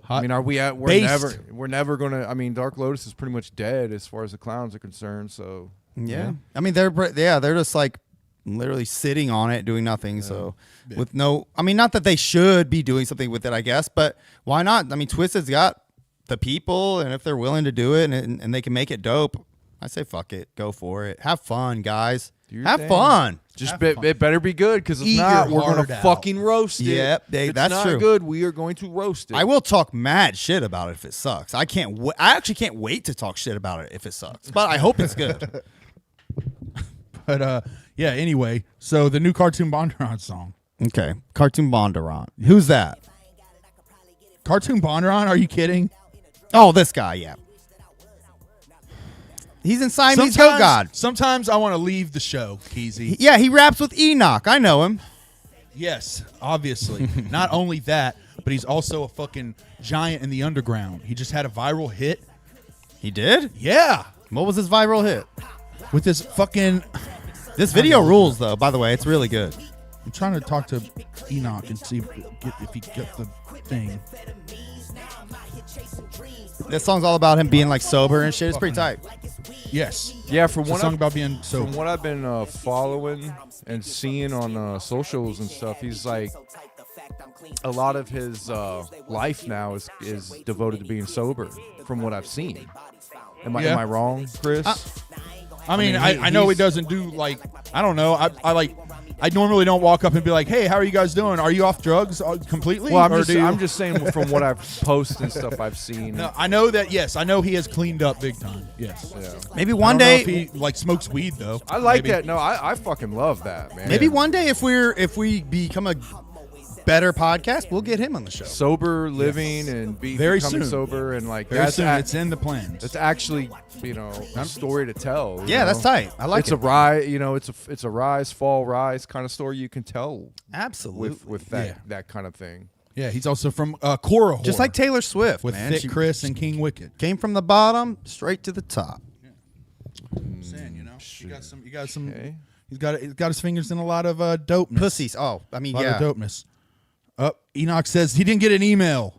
I mean, are we at? Based. We're never gonna. I mean, Dark Lotus is pretty much dead as far as the clowns are concerned. So Yeah. I mean, they're just like literally sitting on it, doing nothing. So with no, I mean, not that they should be doing something with it, I guess, but why not? I mean, Twisted's got the people, and if they're willing to do it and they can make it dope, I say fuck it, go for it, have fun, guys, have fun. Just it better be good, because if Eat not, your we're gonna heart out. fucking roast it. Yep, If it's that's not true. good, we are going to roast it. I will talk mad shit about it if it sucks. I actually can't wait to talk shit about it if it sucks, but I hope it's good. But yeah. Anyway, so the new Cartoon Bondron song. Okay, Cartoon Bondurant. Who's that? Cartoon Bondron? Are you kidding? Oh, this guy, yeah. He's in Siamese Goat God. Sometimes I want to leave the show, Keezy. Yeah, he raps with Enokh. I know him. Yes, obviously. Not only that, but he's also a fucking giant in the underground. He just had a viral hit. He did? Yeah. What was his viral hit? With this fucking... This video rules, though, by the way. It's really good. I'm trying to talk to Enokh and see if he gets the thing. This song's all about him being like sober and shit. It's pretty tight. Yes. Yeah, from It's a what song I've, about being sober. from what I've been following and seeing on socials and stuff, he's like a lot of his life now is devoted to being sober. From what I've seen, am I wrong, Chris? I mean, I know he doesn't do like, I don't know. I normally don't walk up and be like, "Hey, how are you guys doing? Are you off drugs completely?" Well, Or do you- I'm just saying from what I've posted and stuff I've seen. No, I know that. Yes, I know he has cleaned up big time. Yes. Yeah. Maybe I one don't know day, if he like smokes weed though. I like Maybe. that. No, I fucking love that, man. maybe one day if we become a better podcast, we'll get him on the show. sober living and Very becoming soon. sober and like Very that's soon. It's in the plans. That's actually a story to tell. you Yeah, that's know? tight. I like it's it. a rise. It's a rise, fall, rise kind of story you can tell Absolutely. with that Yeah. that kind of thing. Yeah, he's also from Korahor. Just like Taylor Swift, with man. Thick She Chris and King Wicked. came from the bottom straight to the top. I'm saying, you got some. Okay. He's got his fingers in a lot of dopeness. Pussies. Oh, I mean, A lot yeah. of dopeness. Enokh says he didn't get an email.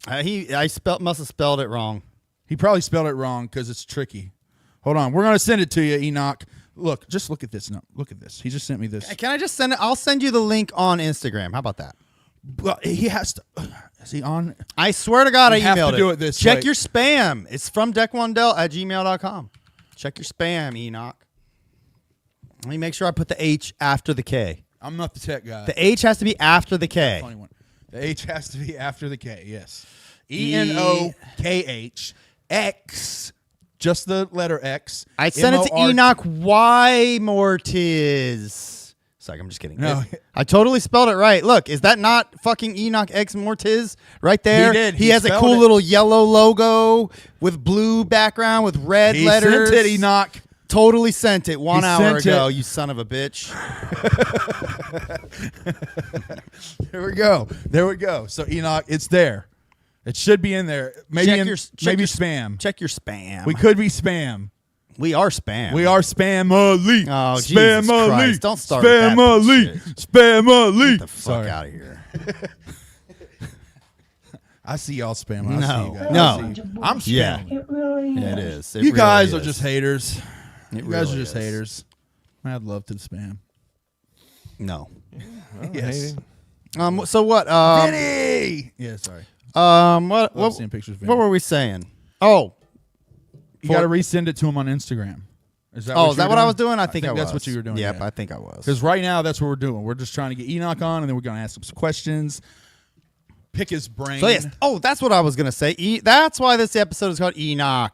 Must have spelled it wrong. He probably spelled it wrong because it's tricky. Hold on, we're gonna send it to you, Enokh. Look, just look at this. No, look at this. He just sent me this. Can I just send it? I'll send you the link on Instagram. How about that? Well, he has to. Is he on? I swear to God, We I have to emailed do it this Check way. your spam. It's from deckwandell@gmail.com. Check your spam, Enokh. Let me make sure I put the H after the K. I'm not the tech guy. The H has to be after the K. Funny one. The H has to be after the K. Yes. Enokh X. Just the letter X. I sent it to MOR Enokh Y Mortiz. Sorry, I'm just kidding. No. I totally spelled it right. Look, is that not fucking Enokh X Mortiz right there? He did. He He has a spelled cool it. little yellow logo with blue background with red He letters. sent it, Enokh. totally sent it 1 He hour sent ago, it. you son of a bitch. There we go. There we go. So Enokh, it's there. It should be in there. Maybe Check maybe your spam. Check your spam. We could be spam. We are spam. We are spam-a-lee. Oh, Jesus Spam-a-lee. Christ. Don't start with that Spam-a-lee. bullshit. Spam-a-lee. Get the fuck out of here. I see y'all spamming. No. I see you guys. No. I see you. I'm spamming. Yeah. Yeah, it is. It You guys really are is. just haters. It You guys are really just is. haters. I'd love to spam. No. Yes. So what? Vinny! Yeah, sorry. What? Love seeing pictures of Vinny. What were we saying? Oh, You got to resend it to him on Instagram. Is that is that what I was doing? I think I was. that's what you were doing. Yep, yeah. I think I was. Because right now, that's what we're doing. We're just trying to get Enokh on, and then we're going to ask him some questions, pick his brain. So yes. Oh, that's what I was gonna say. That's why this episode is called Enokh.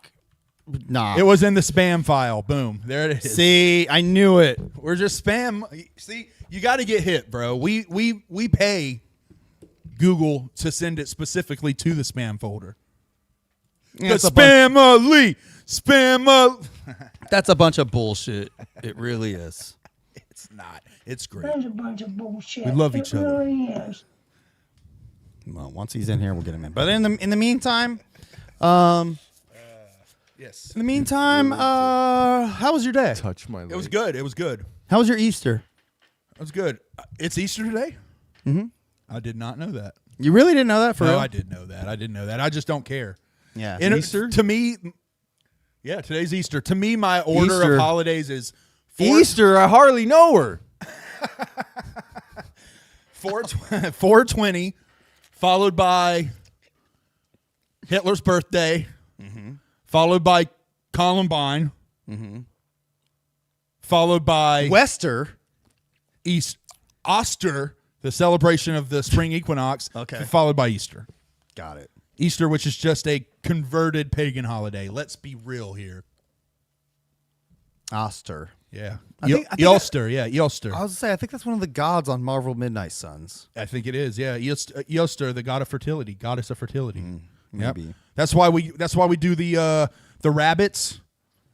Nah. It was in the spam file. Boom. There it is. See, I knew it. We're just spam. See, you got to get hit, bro. We pay Google to send it specifically to the spam folder. Yeah, The it's a bunch- spam-a-lee. That's a bunch of bullshit. It really is. It's not. It's great. That's a bunch of bullshit. We love each It other. really is. Well, once he's in here, we'll get him in. But in the meantime, Yes. how was your day? Touch my leg. It was good. It was good. How was your Easter? It was good. It's Easter today? Mhm. I did not know that. You really didn't know that for No, real? I did know that. I didn't know that. I just don't care. Yeah. Easter? To me, yeah, today's Easter. To me, my order Easter. of holidays is Easter, I hardly know her. 420, followed by Hitler's birthday, followed by Columbine, followed by Wester. Oster, the celebration of the spring equinox, Okay. followed by Easter. Got it. Easter, which is just a converted pagan holiday. Let's be real here. Oster. Yeah. I think Easter, yeah, Easter. I was gonna say, I think that's one of the gods on Marvel Midnight Suns. I think it is, yeah. Easter, the god of fertility, goddess of fertility. Yep. maybe. That's why we do the rabbits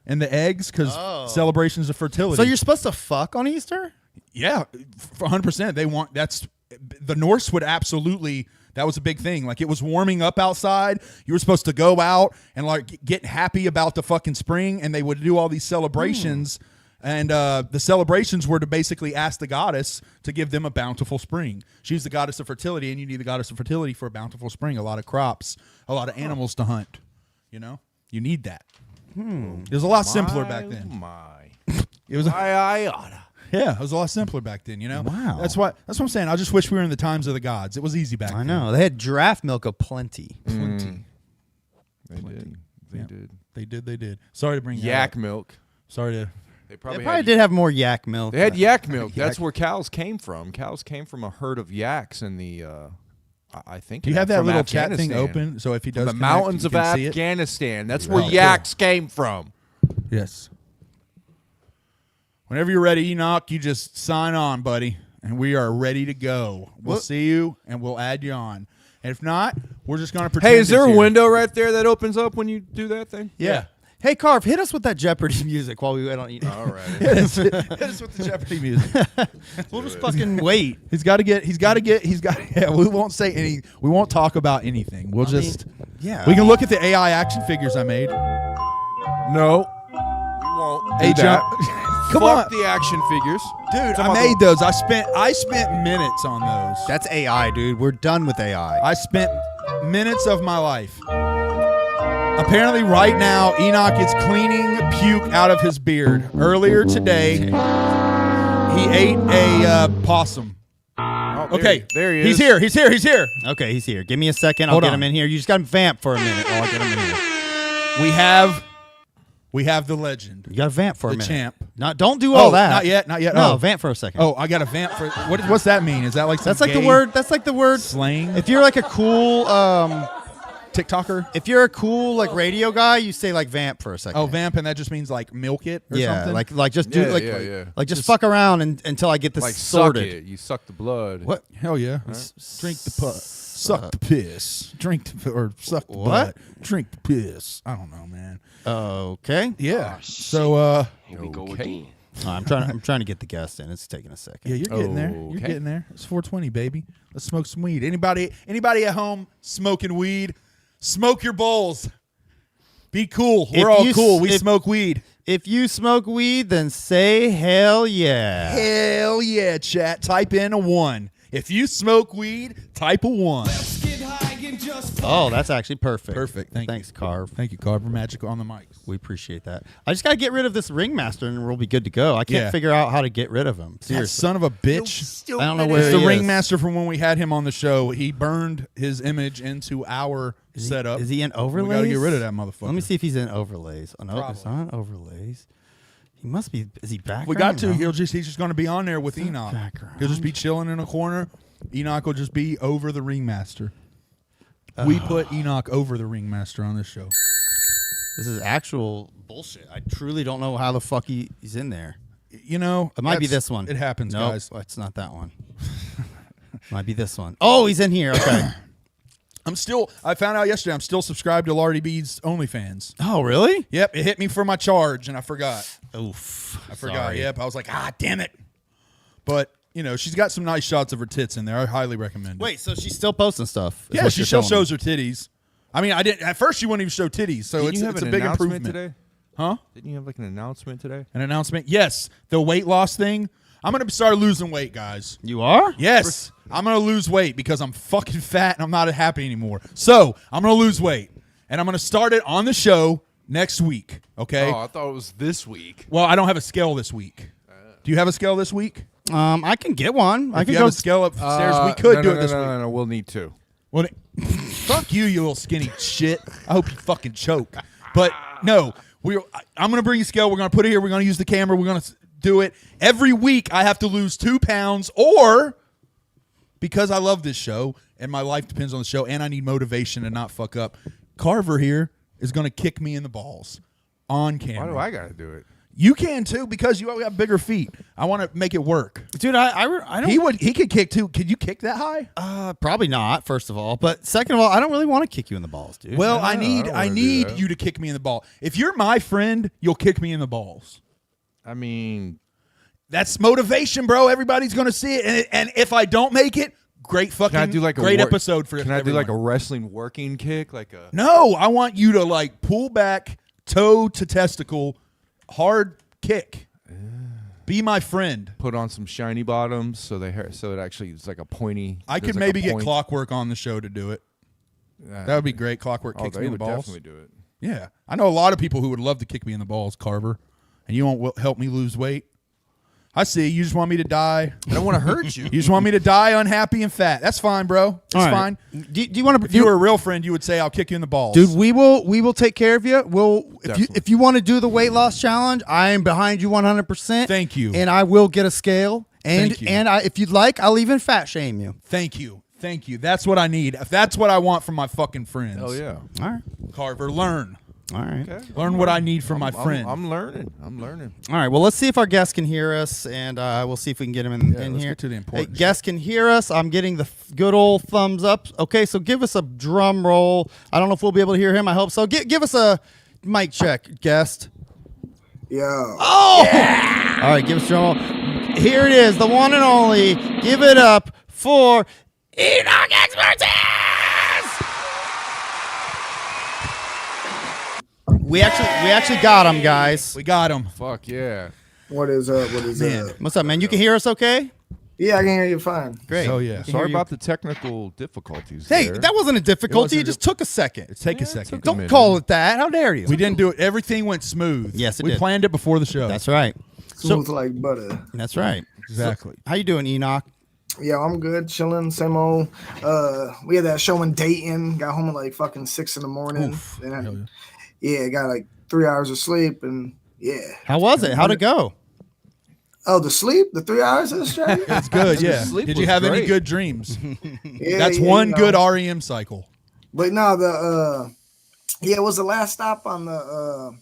and the eggs, because celebrations of fertility. So you're supposed to fuck on Easter? Yeah, for 100%. The Norse would absolutely. That was a big thing. Like, it was warming up outside. You were supposed to go out and like get happy about the fucking spring, and they would do all these celebrations. And the celebrations were to basically ask the goddess to give them a bountiful spring. She's the goddess of fertility, and you need the goddess of fertility for a bountiful spring. A lot of crops, a lot of animals to hunt. You know, you need that. It was a lot simpler back then. It was. Yeah, it was a lot simpler back then, you know? Wow. That's what I'm saying. I just wish we were in the times of the gods. It was easy back then. I know. They had giraffe milk aplenty. Plenty. They did. They did. Sorry to bring that Yak up. milk. Sorry to. They They probably, probably did have more yak milk. They had yak milk. That's where cows came from. Cows came from a herd of yaks in the, I think. Do you have that from little chat thing Afghanistan. open? So if he does The connect, mountains you of can see it? Afghanistan. That's where Oh, cool. yaks came from. Yes. Whenever you're ready, Enokh, you just sign on, buddy, and we are ready to go. We'll see you, and we'll add you on. And if not, we're just going to pretend. Hey, is there it's a here. window right there that opens up when you do that thing? Yeah. Hey, Carve, hit us with that Jeopardy music while we wait on Enoch. All right. Hit us with the Jeopardy music. We'll just fucking wait. He's got. Yeah, we won't say any. We won't talk about anything. We'll just. Yeah. We can look at the AI action figures I made. No. We won't. Hey, do that. Come Fuck on, the action figures. dude. Talking I about made those. I spent minutes on those. That's AI, dude. We're done with AI. I spent minutes of my life. Apparently, right now, Enokh is cleaning puke out of his beard. Earlier today, he ate a possum. Oh, Okay, there he is. He's here. He's here. He's here. Okay, he's here. Give me a second. I'll Hold get on. him in here. You just got to vamp for a minute while I get him in here. We have the legend. You got to vamp for a The minute. champ. Don't do all that. Not yet. Not yet. No, Oh. vamp for a second. Oh, I got a vamp for. What's that mean? Is that like some That's like the gay word. That's like the word. slang? If you're like a cool, TikToker. If you're a cool like radio guy, you say like vamp for a second. Oh, vamp, and that just means like milk it or yeah, something? like just do like just fuck around until I get this Like sorted. suck it. You suck the blood. What? Hell yeah. Drink the suck the piss. Or suck the What? butt. Drink the piss. I don't know, man. Okay. Yeah. So Here we go again. I'm trying to get the guest in. It's taking a second. yeah, you're getting there. You're Okay. getting there. It's 420, baby. Let's smoke some weed. Anybody at home smoking weed? Smoke your bowls. Be cool. We're all cool. We smoke weed. If you smoke weed, then say hell yeah. Hell yeah, chat. Type in a 1. If you smoke weed, type a 1. Oh, that's actually perfect. Perfect. Thanks, Carv. Thank you, Carver Magic on the mic. We appreciate that. I just got to get rid of this ringmaster and we'll be good to go. I can't Yeah. figure out how to get rid of him. That Seriously. son of a bitch. I don't know where It's the he is. ringmaster from when we had him on the show. He burned his image into our setup. Is he in overlays? We got to get rid of that motherfucker. Let me see if he's in overlays. Oh, no, it's Probably. not overlays. He must be. Is he background? We got to. No. He's just going to be on there with Enokh. background. He'll just be chilling in a corner. Enokh will just be over the ringmaster. We put Enokh over the ringmaster on this show. This is actual bullshit. I truly don't know how the fuck he's in there. You know, It might be that's- this one. It happens, Nope, guys. it's not that one. Might be this one. Oh, he's in here. Okay. I found out yesterday I'm still subscribed to Lardy B's OnlyFans. Oh, really? Yep, it hit me for my charge and I forgot. Oof. I forgot. Sorry. Yep, I was like, damn it. But, you know, she's got some nice shots of her tits in there. I highly recommend it. Wait, so she's still posting stuff? is Yeah, what she you're still telling me. shows her titties. I mean, I didn't at first she wouldn't even show titties, so Didn't you have it's a an big announcement improvement. today? Huh? Didn't you have like an announcement today? An announcement? Yes. The weight loss thing. I'm gonna start losing weight, guys. You are? Yes. I'm gonna lose weight because I'm fucking fat and I'm not happy anymore. So I'm gonna lose weight. And I'm gonna start it on the show next week. Okay? Oh, I thought it was this week. Well, I don't have a scale this week. Do you have a scale this week? I can get one. I If can you go. have a scale upstairs, we could do it this week. No, we'll need to. Well, fuck you, you little skinny shit. I hope you fucking choke. But no, I'm going to bring a scale. We're going to put it here. We're going to use the camera. We're going to do it. Every week I have to lose 2 pounds, or because I love this show and my life depends on the show and I need motivation to not fuck up, Carver here is going to kick me in the balls on camera. Why do I got to do it? You can too because you have bigger feet. I want to make it work. Dude, I don't. He could kick too. Could you kick that high? Probably not. First of all, but second of all, I don't really want to kick you in the balls, dude. Well, No, I I need don't I wanna do need that. you to kick me in the ball. If you're my friend, you'll kick me in the balls. I mean, That's motivation, bro. Everybody's gonna see it, and if I don't make it, great fucking can I do like a great work- episode for Can I do like a everyone. wrestling working kick, like a? No, I want you to like pull back, toe to testicle, hard kick. Be my friend. Put on some shiny bottoms so it actually is like a pointy. I there's could like a maybe get point. Clockwork on the show to do it. Yeah. That would be great. Clockwork Oh, kicks they me in the would balls. definitely do it. Yeah, I know a lot of people who would love to kick me in the balls, Carver, and you won't help me lose weight. I see. You just want me to die. I don't want to hurt you. You just want me to die unhappy and fat. That's fine, bro. That's All right. fine. Do you want to? If you were a real friend, you would say, "I'll kick you in the balls." Dude, we will take care of you. Definitely. If you want to do the weight loss challenge, I am behind you 100%. Thank you. And I will get a scale. And Thank you. if you'd like, I'll even fat shame you. Thank you. Thank you. That's what I need. If that's what I want from my fucking friends. Hell yeah. All right. Carver, learn. All right. Okay. Learn what I need from my friend. I'm learning. I'm learning. All right. Well, let's see if our guest can hear us, and we'll see if we can get him in let's here. get to the important Hey, shit. guest can hear us. I'm getting the good old thumbs up. Okay, so give us a drum roll. I don't know if we'll be able to hear him. I hope so. Give us a mic check, guest. Yo. Oh! Yeah! All right, give us a drum roll. Here it is, the one and only. Give it up for Enokh Expertise! We actually got him, guys. We got him. Fuck yeah. What is up? What is Man. up? What's up, man? You can hear us okay? Yeah, I can hear you fine. Great. Oh, yeah. Can Sorry hear you. about the technical difficulties. Hey, there. that wasn't a difficulty. wasn't It just took a second. Take a Yeah, second. took a Don't minute. call it that. How dare you? We didn't do it. Everything went smooth. Yes, it we did. planned it before the show. That's right. Smooth like butter. That's right. exactly. How you doing, Enokh? Yeah, I'm good, chilling, same old. We had that show in Dayton. Got home at like fucking 6 in the morning. Oof. And yeah, got like 3 hours of sleep, and yeah. How was it? How'd it go? Oh, the sleep, the 3 hours of the straight. It's good, yeah. Sleep Did you was have any great. good dreams? Yeah, That's yeah, one you know. good REM cycle. But no, it was the last stop on the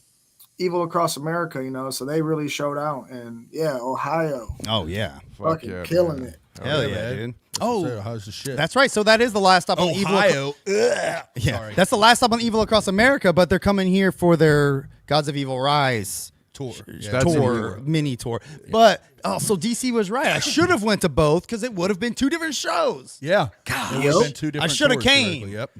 Evil Across America, so they really showed out, and Ohio. Oh yeah, fucking killing it. Hell yeah, dude. How's the shit? That's right. So that is the last stop on Ohio. Yeah, Sorry. that's the last stop on Evil Across America. But they're coming here for their Gods of Evil Rise tour, mini tour. But so DC was right. I should have went to both because it would have been 2 different shows. Yeah, God, it would have been 2 different. I should have tours came. Yep.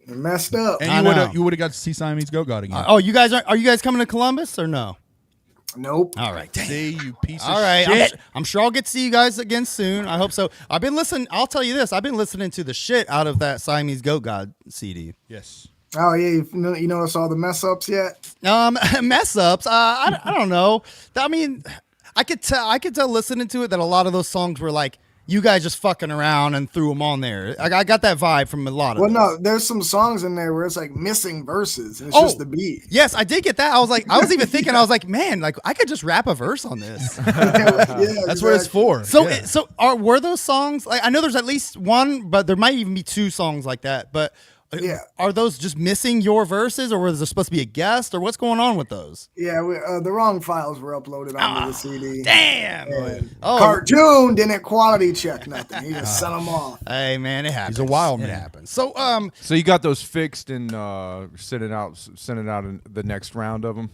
Messed up. And you would have got to see Siamese Goat God again. You guys are you guys coming to Columbus or no? Nope. All right. Damn. See, you piece All of right. shit. I'm sure I'll get to see you guys again soon. I hope so. I've been listening. I'll tell you this. I've been listening to the shit out of that Siamese Goat God CD. Yes. Oh yeah, you notice all the mess ups yet? Mess ups. I don't know. I mean, I could tell listening to it that a lot of those songs were like you guys just fucking around and threw them on there. I got that vibe from a lot of. Well, no, there's some songs in there where it's like missing verses. And it's just the beat. Yes, I did get that. I was even thinking. I was like, man, like I could just rap a verse on this. That's what it's for. So, were those songs? Like, I know there's at least one, but there might even be 2 songs like that. But are those just missing your verses, or was there supposed to be a guest, or what's going on with those? Yeah, the wrong files were uploaded onto the CD. Damn. Cartoon didn't quality check nothing. He just sent them off. Hey man, it happens. He's a wild man. It happens. So So you got those fixed and sending out in the next round of them.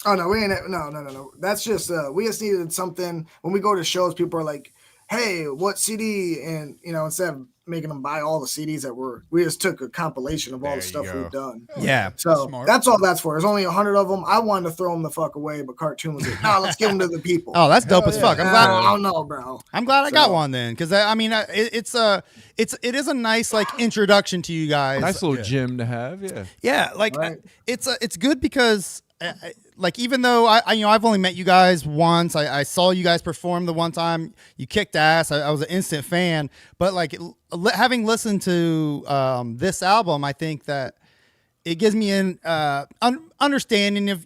Oh no, we ain't. No. That's just we just needed something. When we go to shows, people are like, "Hey, what CD?" And instead of making them buy all the CDs we just took a compilation of all the stuff we've done. Yeah. So that's all that's for. There's only 100 of them. I wanted to throw them the fuck away, but Cartoon was like, "No, let's give them to the people." Oh, that's dope as fuck. I'm glad. I don't know, bro. I'm glad I got one then, because I mean, it is a nice like introduction to you guys. Nice little gym to have. Yeah. Yeah, like it's good because. Like even though I've only met you guys once, I saw you guys perform the one time. You kicked ass. I was an instant fan. But like having listened to this album, I think that it gives me an understanding of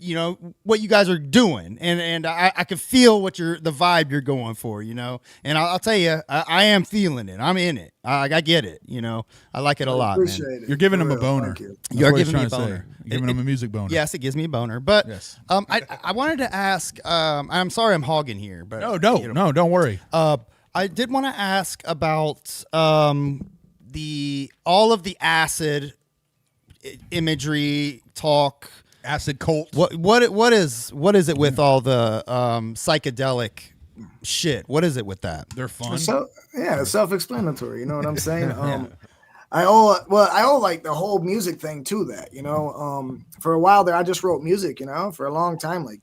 what you guys are doing, and I can feel the vibe you're going for, And I'll tell you, I am feeling it. I'm in it. I get it. I like it a lot. Appreciate man. it. You're giving him a boner. You're giving me a boner. You're giving him a music boner. Yes, it gives me a boner. But yes. I wanted to ask. I'm sorry, I'm hogging here, but no, don't worry. I did want to ask about all of the acid imagery talk, acid cult. What is it with all the psychedelic shit? What is it with that? They're fun. So self-explanatory. You know what I'm saying? I owe like the whole music thing to that. For a while there, I just wrote music. For a long time, like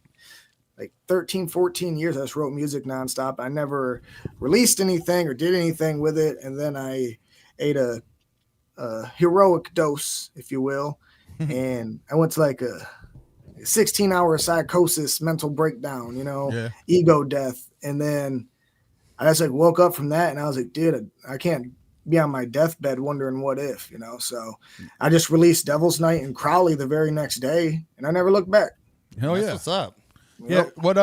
13, 14 years, I just wrote music nonstop. I never released anything or did anything with it, and then I ate a heroic dose, if you will, and I went to like a 16-hour psychosis, mental breakdown, ego death, and then I just like woke up from that, and I was like, dude, I can't be on my deathbed wondering what if, So I just released Devil's Night and Crowley the very next day, and I never looked back. Hell yeah! That's what's up? Yeah. What?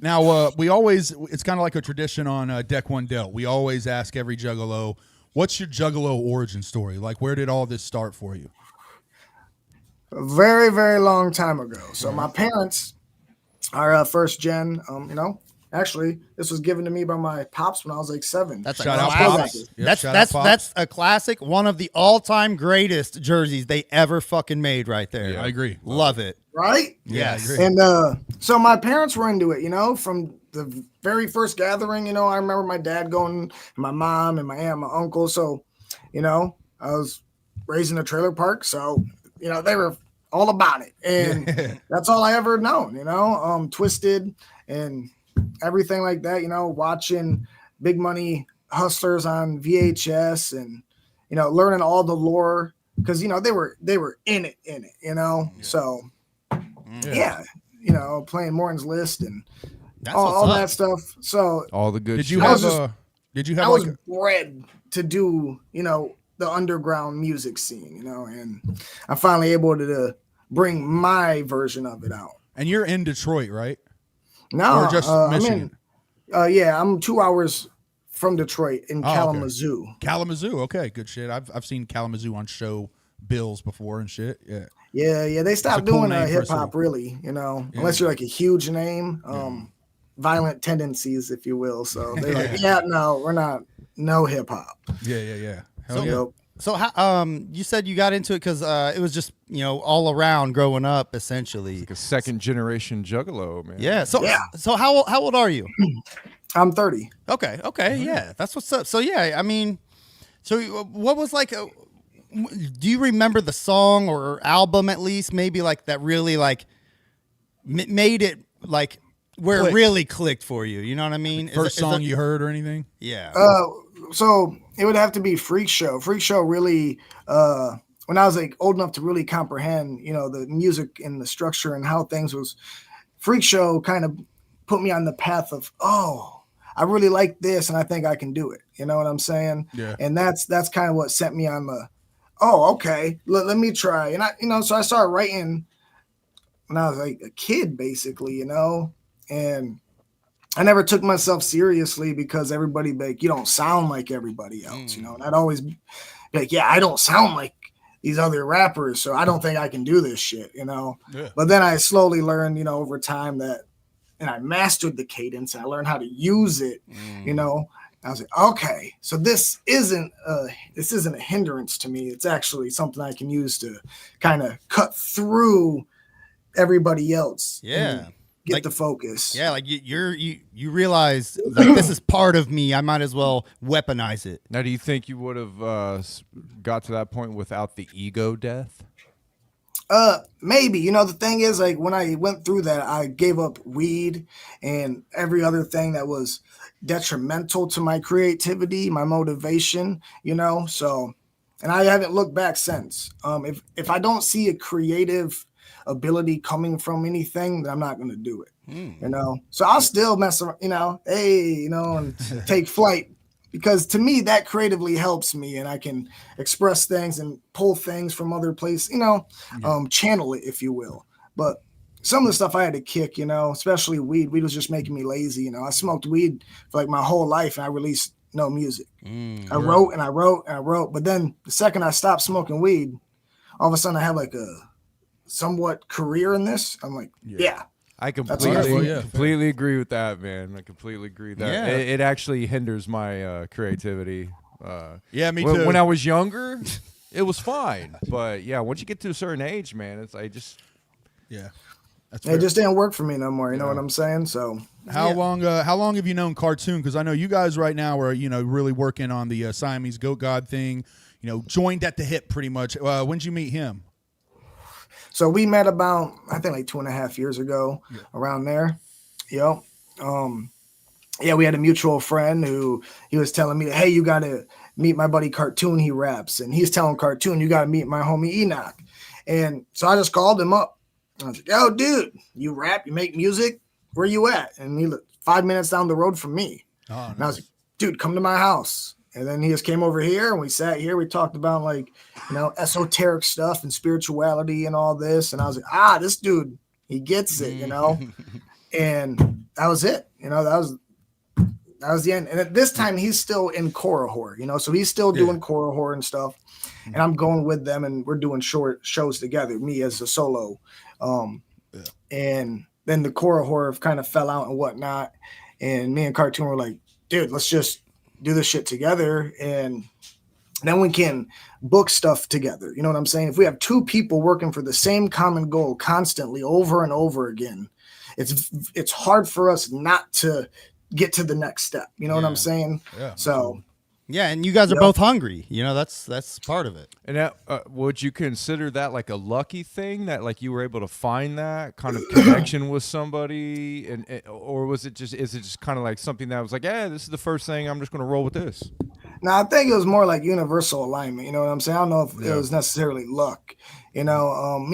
Now we always. It's kind of like a tradition on Deck One Dealt. We always ask every Juggalo, what's your Juggalo origin story? Like, where did all this start for you? A very, very long time ago. So my parents are first gen. Actually, this was given to me by my pops when I was like 7. That's Shout a out classic. Pops. Yep, That's a classic. One of the all-time greatest jerseys they ever fucking made, right there. Yeah, I agree. Love it. Right? Yes. I agree. And so my parents were into it. From the very first gathering. I remember my dad going, and my mom and my aunt, and my uncle. So, I was raised in a trailer park, so they were all about it, and that's all I ever known. Twisted and everything like that, watching Big Money Hustlers on VHS and, learning all the lore because, they were in it, So, playing Morton's List and all that stuff. So all the good Did shit. you have I was bred to do, the underground music scene, and I'm finally able to bring my version of it out. And you're in Detroit, right? No, or just Michigan? I'm 2 hours from Detroit in Kalamazoo. Okay. Kalamazoo, okay, good shit. I've seen Kalamazoo on show bills before and shit. Yeah. Yeah. They stopped cool doing name for a hip hop, city. really. Unless you're like a huge name, violent tendencies, if you will. So they're like, no, we're not. No hip hop. Yeah. Hell So, yeah. so how, you said you got into it because it was just all around growing up, essentially. Like a second generation juggalo, man. Yeah. So how old are you? I'm 30. Okay. Yeah, that's what's up. So yeah, I mean, so what was like? Do you remember the song or album at least? Maybe like that really like made it like where it really clicked for you. You know what I mean? First song you heard or anything? Yeah. So it would have to be Freak Show. Freak Show really, when I was like old enough to really comprehend, the music and the structure and how things was, Freak Show kind of put me on the path of, I really like this and I think I can do it. You know what I'm saying? Yeah. And that's kind of what sent me on the, okay, let me try. And I, so I started writing when I was like a kid, basically, and I never took myself seriously because everybody be like, you don't sound like everybody else, and I'd always be like, yeah, I don't sound like these other rappers, so I don't think I can do this shit, Yeah. But then I slowly learned, over time that, and I mastered the cadence and I learned how to use it, I was like, okay, so this isn't a hindrance to me. It's actually something I can use to kind of cut through everybody else. Yeah. Get the focus. Yeah, like you realize like this is part of me. I might as well weaponize it. Now, do you think you would have got to that point without the ego death? Maybe. The thing is, like, when I went through that, I gave up weed and every other thing that was detrimental to my creativity, my motivation, so, and I haven't looked back since. If I don't see a creative ability coming from anything, then I'm not going to do it, so I'll still mess around, and take flight, because to me that creatively helps me and I can express things and pull things from other places, channel it, if you will. But some of the stuff I had to kick, especially weed was just making me lazy. I smoked weed for like my whole life and I released no music. I wrote and I wrote and I wrote, but then the second I stopped smoking weed, all of a sudden I have like a somewhat career in this. I'm like, yeah. I completely agree with that, man. I completely agree with that. Yeah. It actually hinders my creativity. Yeah, me too. When I was younger, it was fine. But yeah, once you get to a certain age, man, it's like just it just didn't work for me no more. You know what I'm saying? So how long have you known Cartoon? Because I know you guys right now are really working on the Siamese Goat God thing. Joined at the hip pretty much. When'd you meet him? So we met about, I think, like 2.5 years ago, around there. Yep. We had a mutual friend who he was telling me, hey, you got to meet my buddy Cartoon. He raps. And he's telling Cartoon, you got to meet my homie Enokh. And so I just called him up. I was like, yo, dude, you rap, you make music, where you at? And he looked 5 minutes down the road from me. Oh, nice. And I was like, dude, come to my house. And then he just came over here and we sat here. We talked about like, esoteric stuff and spirituality and all this. And I was like, this dude, he gets it, and that was it. That was the end. And at this time he's still in Korihor, so he's still doing Korihor and stuff. And I'm going with them and we're doing short shows together, me as a solo. And then the Korihor kind of fell out and whatnot. And me and Cartoon were like, dude, let's just do this shit together and then we can book stuff together. You know what I'm saying? If we have two people working for the same common goal constantly over and over again, it's hard for us not to get to the next step. You know what I'm saying? Yeah. So yeah, and you guys are both hungry. That's part of it. And would you consider that like a lucky thing that like you were able to find that kind of connection with somebody, or is it just kind of like something that was like, yeah, this is the first thing, I'm just going to roll with this? No, I think it was more like universal alignment. You know what I'm saying? I don't know if it was necessarily luck. Me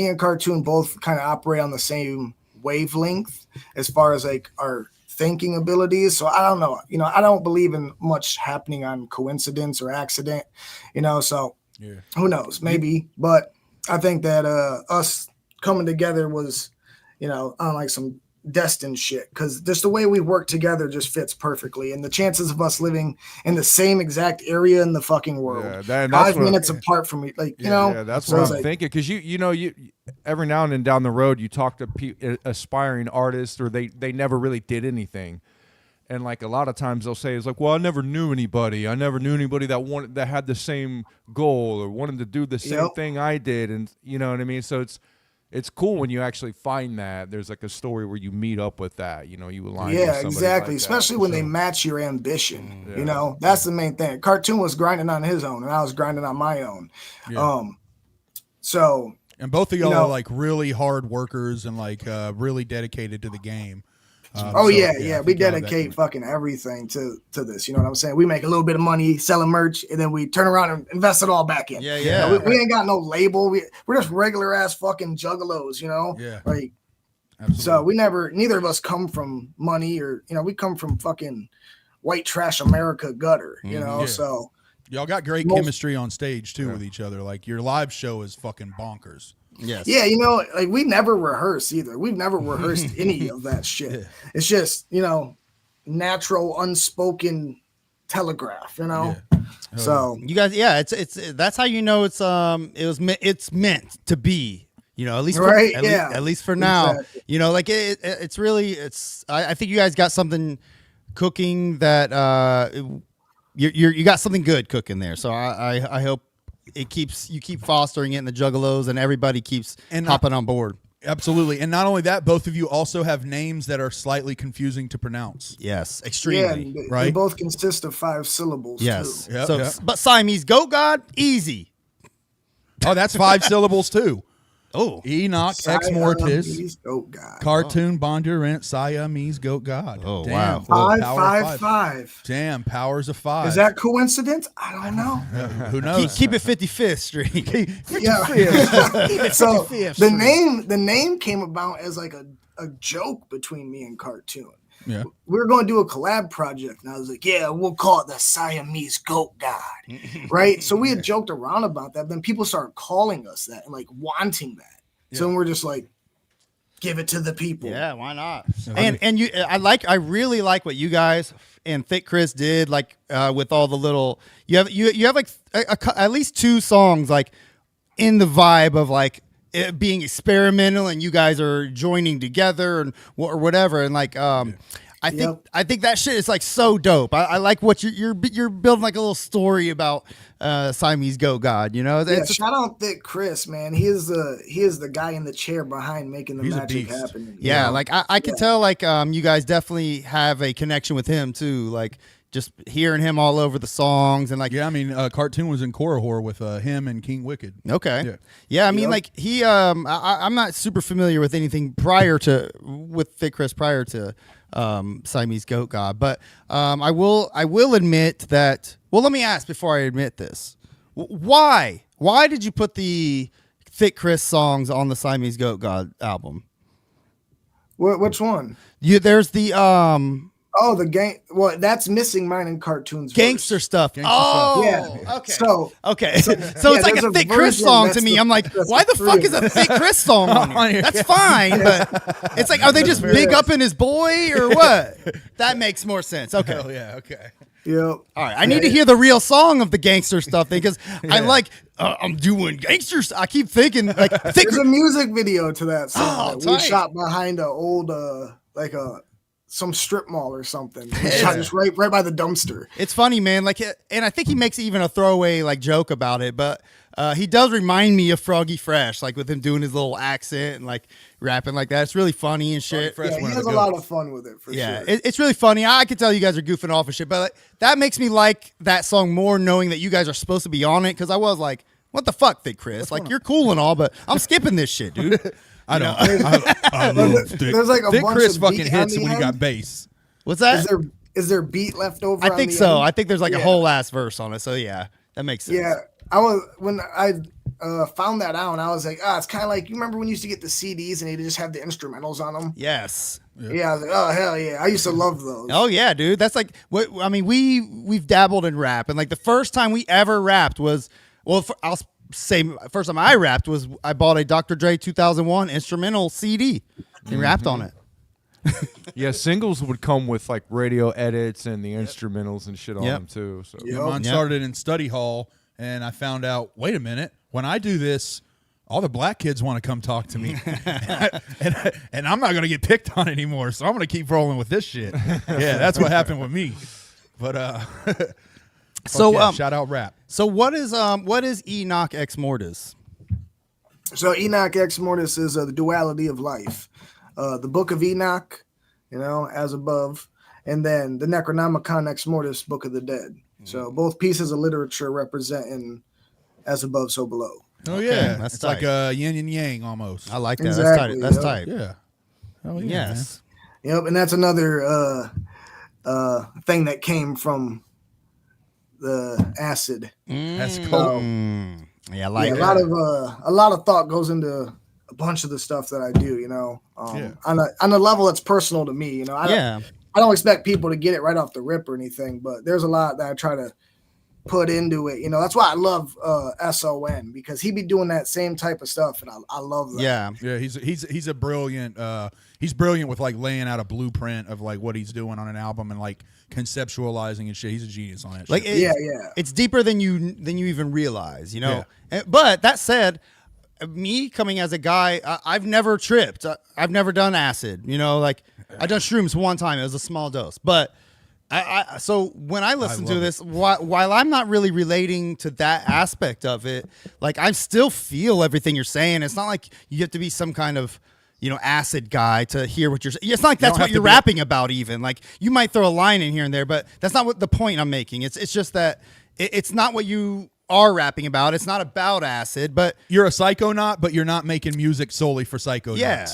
and Cartoon both kind of operate on the same wavelength as far as like our thinking abilities. So I don't know, I don't believe in much happening on coincidence or accident, so who knows, maybe, but I think that us coming together was, on like some destined shit because just the way we work together just fits perfectly, and the chances of us living in the same exact area in the fucking world, that's 5 minutes apart from me, like you know. Yeah, that's so what it's I'm like, thinking. Because you know you every now and then down the road you talk to aspiring artists, or they never really did anything. And like a lot of times they'll say, it's like, well, I never knew anybody that had the same goal or wanted to do the same thing I did. And you know what I mean? So it's cool when you actually find that there's like a story where you meet up with that, you know, you align with somebody exactly. like Especially that, when they match your ambition, you know, that's the main thing. Cartoon was grinding on his own and I was grinding on my own. So, and both of y'all are like really hard workers and like really dedicated to the game. We dedicate fucking everything to this. You know what I'm saying? We make a little bit of money selling merch, and then we turn around and invest it all back in. You know, we ain't got no label. We're just regular ass fucking juggalos. You know, like. Absolutely. So neither of us come from money, or you know, we come from fucking white trash America gutter. You know, so y'all got great chemistry on stage too with each other. Like your live show is fucking bonkers. Yes. Yeah, you know, like we never rehearse either. We've never rehearsed any of that shit. It's just, you know, natural, unspoken telegraph, you know. So you guys, it's that's how you know it's meant to be. You know, at least at least for now. Exactly. You know, like it's really I think you guys got something cooking that you got something good cooking there. So I hope you keep fostering it in the Juggalos, and everybody keeps hopping on board. Absolutely. And not only that, both of you also have names that are slightly confusing to pronounce. Yes, extremely. Yeah, right? They both consist of 5 syllables. Yes. Too. But Siamese Goat God, easy. Oh, that's 5 syllables too. Oh, Enoch Ex Mortis, Siamese Goat God. Cartoon Bondurant, Siamese Goat God. Oh, damn. wow. 5. Damn, powers of 5. Is that coincidence? I don't know. Who knows? Keep it 55th Street. 55th. So the name came about as like a joke between me and Cartoon. Yeah. We were going to do a collab project, and I was like, yeah, we'll call it the Siamese Goat God, right? So we had joked around about that. Then people started calling us that and like wanting that. Yeah. So we're just like, give it to the people. Yeah, why not? And you, I really like what you guys and Thick Chris did, like with all the little. You have like at least 2 songs like in the vibe of like it being experimental, and you guys are joining together and or whatever, and like I think that shit is like so dope. I like what you're building like a little story about Siamese Goat God. You know, shout out Thick Chris, man. He is the guy in the chair behind making the magic happen. Yeah, like I can tell like you guys definitely have a connection with him too. Like just hearing him all over the songs and like I mean, Cartoon was in Korihor with him and King Wicked. Okay, I mean like he I'm not super familiar with anything with Thick Chris prior to Siamese Goat God, but I will admit that. Well, let me ask before I admit this: why did you put the Thick Chris songs on the Siamese Goat God album? Which one? There's the the gang. Well, that's missing mine in Cartoon's gangster verse. stuff. Yeah. Okay. So it's like a Thick Chris song to me. I'm like, why the fuck is a Thick Chris song on here? That's fine, but it's like, are they just big up in his boy or what? That makes more sense. Okay. Hell yeah. Okay. Yep. All right. I need to hear the real song of the gangster stuff thing because I like. I'm doing gangsters. I keep thinking like there's a music video to that song that we shot behind a old some strip mall or something. Shot just right by the dumpster. It's funny, man. Like, and I think he makes even a throwaway like joke about it, but he does remind me of Froggy Fresh, like with him doing his little accent and like rapping like that. It's really funny and shit. He has a lot of fun with it for sure. It's really funny. I can tell you guys are goofing off and shit, but like, that makes me like that song more, knowing that you guys are supposed to be on it. Because I was like, what the fuck, Thick Chris? Like, you're cool and all, but I'm skipping this shit, dude. I don't. I love Thick. There's like a Thick bunch Chris of fucking beat hits on the when you got end. bass. What's that? Is there beat left over? I think so. End? I think there's like a whole ass verse on it. So yeah, that makes sense. Yeah, when I found that out, and I was like, it's kind of like, you remember when you used to get the CDs and they just have the instrumentals on them? Yes. Yeah, I was like, oh hell yeah, I used to love those. Oh yeah, dude. That's like what I mean. We've dabbled in rap, and like the first time we ever rapped was I'll say first time I rapped was I bought a Dr. Dre 2001 instrumental CD and rapped on it. Yeah, singles would come with like radio edits and the instrumentals and shit on them too. So mine started in study hall, and I found out, wait a minute, when I do this, all the black kids want to come talk to me, and I'm not going to get picked on anymore. So I'm going to keep rolling with this shit. Yeah, that's what happened with me. But so shout out rap. So what is Enokh Ex Mortis? So Enokh Ex Mortis is the duality of life, the Book of Enoch, as above, and then the Necronomicon Ex Mortis, Book of the Dead. So both pieces of literature representing as above, so below. Oh yeah, that's it's tight. Like a yin and yang almost. I like that. Exactly, that's tight. Yeah. Oh yeah. Yes. Man. Yep, and that's another thing that came from the acid. That's cool. Yeah, I like that. A lot of thought goes into a bunch of the stuff that I do. On a level that's personal to me. I don't expect people to get it right off the rip or anything, but there's a lot that I try to put into it. That's why I love SON, because he be doing that same type of stuff, and I love that. Yeah. He's a brilliant. He's brilliant with like laying out a blueprint of like what he's doing on an album and like conceptualizing and shit. He's a genius on that. Like shit. It's deeper than you even realize. But that said, me coming as a guy, I've never tripped. I've never done acid. Like I've done shrooms one time. It was a small dose, but. So when I listen to this, while I'm not really relating to that aspect of it, like I still feel everything you're saying. It's not like you have to be some kind of, acid guy to hear what you're saying. It's not like that's what you're rapping about even. Like you might throw a line in here and there, but that's not what the point I'm making. It's just that it's not what you are rapping about. It's not about acid, but you're a psychonaut, but you're not making music solely for psychonauts. Yeah.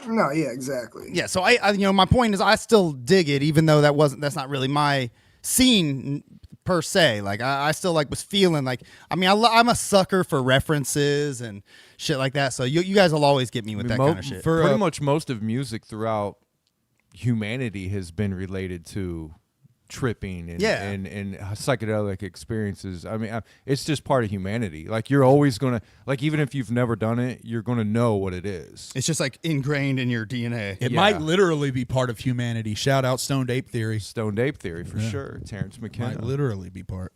No, yeah, exactly. Yeah, so I my point is I still dig it, even though that's not really my scene per se. Like I still was feeling like, I'm a sucker for references and shit like that. So you guys will always get me with that kind of shit. Pretty much most of music throughout humanity has been related to tripping and psychedelic experiences. It's just part of humanity. Like you're always gonna, like, even if you've never done it, you're gonna know what it is. It's just like ingrained in your DNA. It might literally be part of humanity. Shout out Stoned Ape Theory. Stoned Ape Theory for sure. Terrence McKenna might literally be part.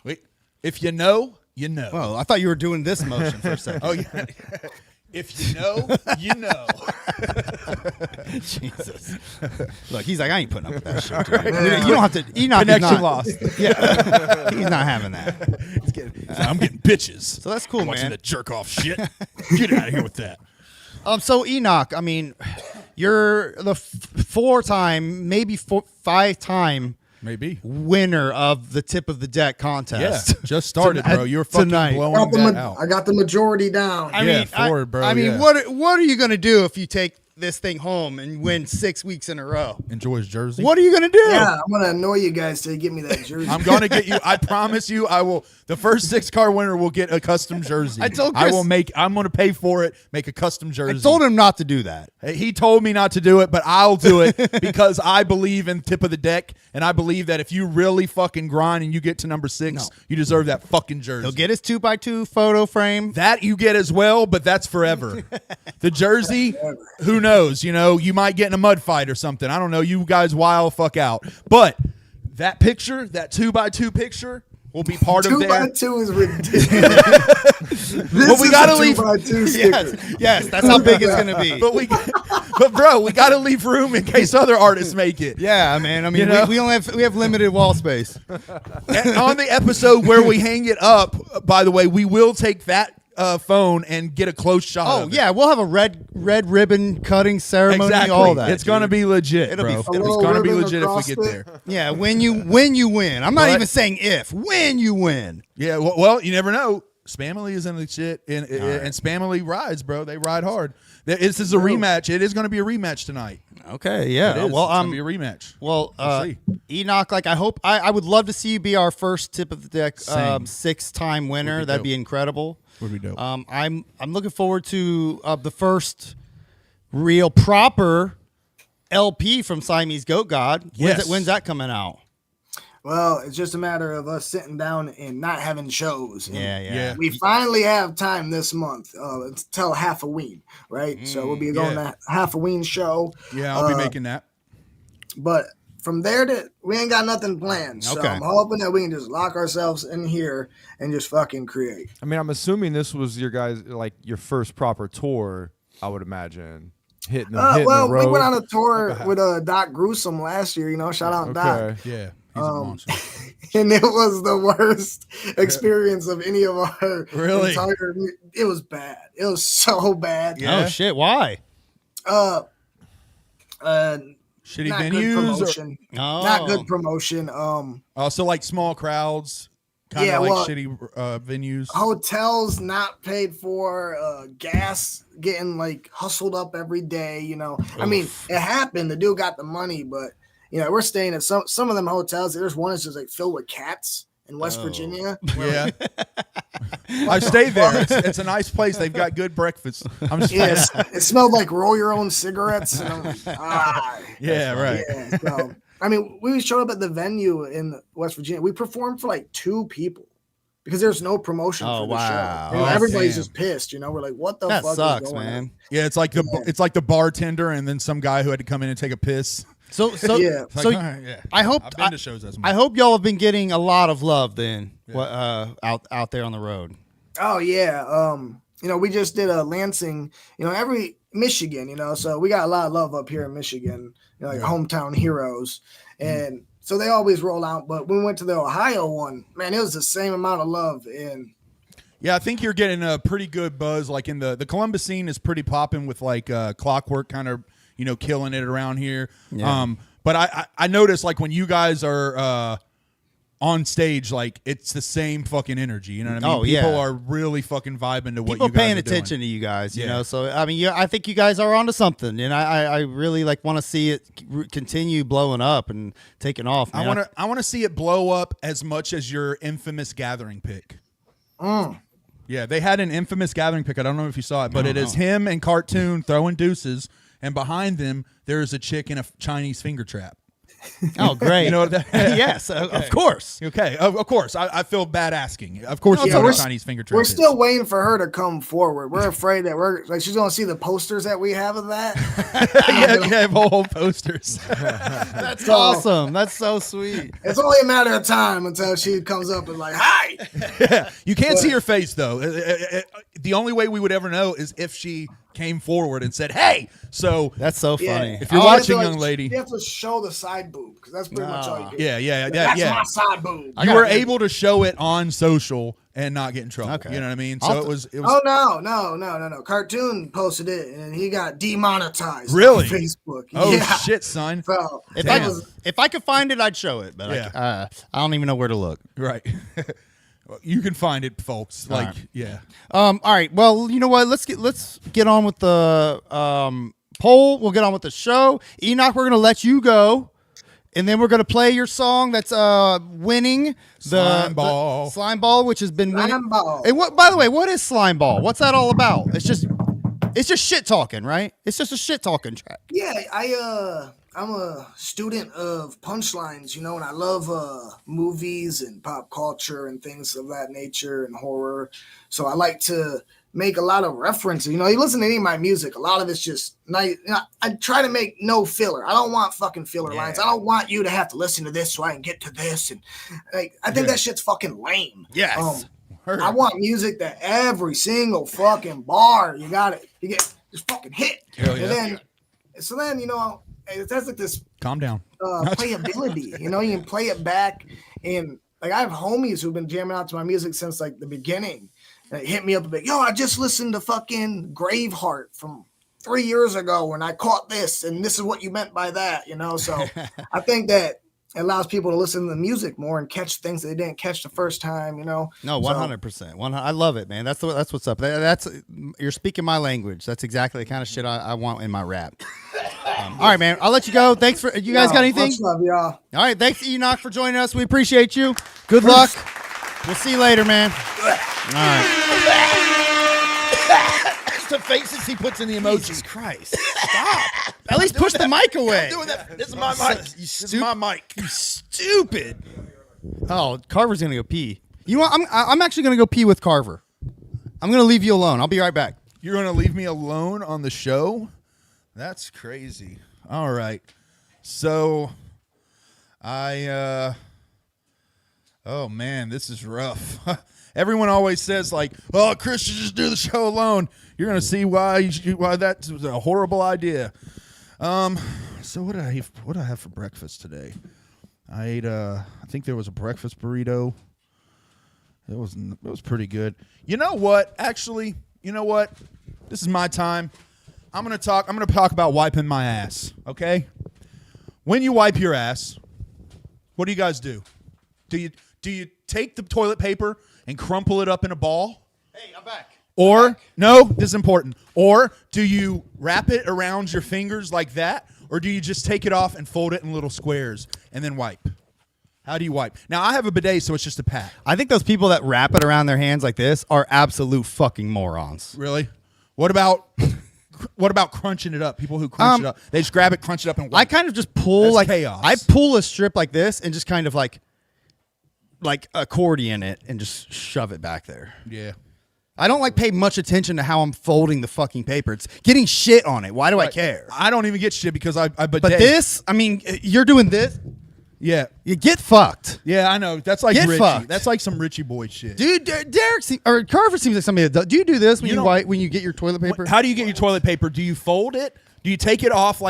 Wait, if you know, you know. Well, I thought you were doing this motion for a second. Oh yeah. If you know, you know. Jesus. Look, he's like, I ain't putting up with that shit. You don't have to. Enokh Connection lost. Yeah. He's not having that. I'm getting bitches. So that's cool, watching man. the jerk off shit. Get out of here with that. So Enokh, you're the 4-time, maybe 5-time winner of the Tip of the Deck contest. Yeah, just started, bro. You're fucking blowing that out. I got the majority down. I mean, what are you gonna do if you take this thing home and win 6 weeks in a row? Enjoy his jersey. What are you gonna do? Yeah, I'm gonna annoy you guys till you get me that jersey. I'm gonna get you. I promise you, I will. The first 6-car winner will get a custom jersey. I told Chris, I'm gonna pay for it. Make a custom jersey. I told him not to do that. He told me not to do it, but I'll do it because I believe in Tip of the Deck, and I believe that if you really fucking grind and you get to number 6, you deserve that fucking jersey. He'll get his 2x2 photo frame. That you get as well, but that's forever. The jersey, who knows? You might get in a mud fight or something. I don't know. You guys wild fuck out. But that picture, that 2x2 picture, will be part of that. 2x2 is ridiculous. But we gotta leave. 2x2 sticker. Yes, that's how big it's gonna be. But bro, we gotta leave room in case other artists make it. Yeah, man. We only have limited wall space. And on the episode where we hang it up, by the way, we will take that phone and get a close shot. Oh yeah, we'll have a red ribbon cutting ceremony. Exactly. All that. It's gonna be legit. It's gonna be legit if we get there. Yeah, when you win. I'm not even saying if. When you win. Yeah. Well, you never know. Spamily is in the shit, and Spamily rides, bro. They ride hard. This is a rematch. It is going to be a rematch tonight. Okay, yeah. Well, it's going to be a rematch. Well, Enokh, I would love to see you be our first Tip of the Deck 6-time winner. That'd be incredible. Would be dope. I'm looking forward to the first real proper LP from Siamese Goat God. Yes. When's that coming out? Well, it's just a matter of us sitting down and not having shows. And Yeah. we finally have time this month until Halloween, right? So we'll be going to Halloween show. Yeah, I'll be making that. But from there we ain't got nothing planned. So I'm hoping that we can just lock ourselves in here and just fucking create. I mean, I'm assuming this was your guys like your first proper tour, I would imagine. Hitting the road. We went on a tour with Doc Gruesome last year, shout out Doc. Yeah. He's a monster. And it was the worst experience of any of our entire. It was bad. It was so bad. Yeah. Oh shit! Why? Shitty not venues. Good promotion. Not good promotion. So like small crowds. Kind of like shitty venues. Hotels not paid for. Gas getting like hustled up every day. I mean, it happened. The dude got the money, but. We're staying at some of them hotels. There's one that's just like filled with cats in West Virginia. Yeah. I've stayed there. It's a nice place. They've got good breakfast. It smelled like roll your own cigarettes. And I'm like, yeah, right. Yeah, so, I mean, we showed up at the venue in West Virginia. We performed for like 2 people because there's no promotion for the show. Everybody's just pissed. We're like, what the fuck sucks, is going man. on? Yeah, it's like the bartender and then some guy who had to come in and take a piss. So I hope I've been to shows as I hope y'all have been getting a lot of love then out there on the road. Oh yeah. We just did a Lansing, every Michigan, so we got a lot of love up here in Michigan, like hometown heroes. And so they always roll out, but when we went to the Ohio one, man, it was the same amount of love. And yeah, I think you're getting a pretty good buzz. Like in the Columbus scene is pretty popping with like Clockwork kind of killing it around here. Yeah. But I noticed like when you guys are on stage, like it's the same fucking energy. You know what I mean? Oh, People are really fucking vibing to what people you guys paying are attention doing. to you guys. You know, so I mean, I think you guys are onto something, and I really like want to see it continue blowing up and taking off. Man. I want to see it blow up as much as your infamous Gathering pick. Yeah, they had an infamous Gathering pick. I don't know if you saw it, but it is him and Cartoon throwing deuces. And behind them, there is a chick in a Chinese finger trap. Oh, great. You know what that? Yes, of course. Okay, of course. I feel bad asking. Of course, you know what a Chinese finger trap We're is. still waiting for her to come forward. We're afraid that she's going to see the posters that we have of that. yeah, whole posters. That's awesome. That's so sweet. It's only a matter of time until she comes up and like, hi. Yeah, you can't see her face, though. The only way we would ever know is if she came forward and said, hey. So that's so funny. If you're watching, young lady, you have to show the side boob because that's pretty much all you do. Yeah. That's my side boob. You were able to show it on social and not get in trouble. Okay. You know what I mean? So it was. Oh no! Cartoon posted it and he got demonetized. Really? On Facebook. Oh shit, son! So, if I could find it, I'd show it. But I don't even know where to look. Right. You can find it, folks. Like, all right. Well, you know what? Let's get on with the poll. We'll get on with the show. Enokh, we're gonna let you go, and then we're gonna play your song that's winning Slime Ball. The Slime Ball, which has been winning. Slime Ball. And by the way, what is Slime Ball? What's that all about? It's just shit talking, right? It's just a shit talking track. Yeah, I'm a student of punchlines, and I love movies and pop culture and things of that nature and horror. So I like to make a lot of references. You listen to any of my music, a lot of it's just nice. I try to make no filler. I don't want fucking filler lines. I don't want you to have to listen to this so I can get to this. And I think that shit's fucking lame. Yes. I want music that every single fucking bar you get just fucking hit. And then that's like this. Calm down. Playability. You can play it back, and like I have homies who've been jamming out to my music since like the beginning. And they hit me up a bit. Yo, I just listened to fucking Graveheart from 3 years ago when I caught this, and this is what you meant by that. So I think that it allows people to listen to the music more and catch things they didn't catch the first time. No, 100%. I love it, man. That's what's up. You're speaking my language. That's exactly the kind of shit I want in my rap. All right, man. I'll let you go. Thanks for you guys. Got anything? Much love, y'all. All right. Thanks, Enokh, for joining us. We appreciate you. Good luck. We'll see you later, man. All right. The faces he puts in the emojis. Jesus Christ. Stop. At least push the mic away. This is my mic. You stupid. Oh, Carver's gonna go pee. You know what? I'm actually gonna go pee with Carver. I'm gonna leave you alone. I'll be right back. You're gonna leave me alone on the show? That's crazy. All right. So, oh man, this is rough. Everyone always says like, "Oh, Chris should just do the show alone." You're gonna see why that was a horrible idea. So what did I have for breakfast today? I ate I think there was a breakfast burrito. It was pretty good. You know what? Actually, you know what? This is my time. I'm gonna talk about wiping my ass. Okay. When you wipe your ass, what do you guys do? Do you take the toilet paper and crumple it up in a ball? Hey, I'm back. Or no, this is important. Or do you wrap it around your fingers like that? Or do you just take it off and fold it in little squares and then wipe? How do you wipe? Now, I have a bidet, so it's just a pat. I think those people that wrap it around their hands like this are absolute fucking morons. Really? What about crunching it up? People who crunch it up. They just grab it, crunch it up, and wipe. I kind of just pull That's like chaos. I pull a strip like this and just kind of like accordion it and just shove it back there. Yeah. I don't like pay much attention to how I'm folding the fucking paper. It's getting shit on it. Why do I care? I don't even get shit because I bidet. But this, I mean, you're doing this. Yeah. You get fucked. Yeah, I know. That's like Get Richie. fucked. That's like some Richie boy shit. Dude, Derek or Carver seems like somebody that does. Do you do this when when you get your toilet paper? How do you get your toilet paper? Do you fold it? Do you take it off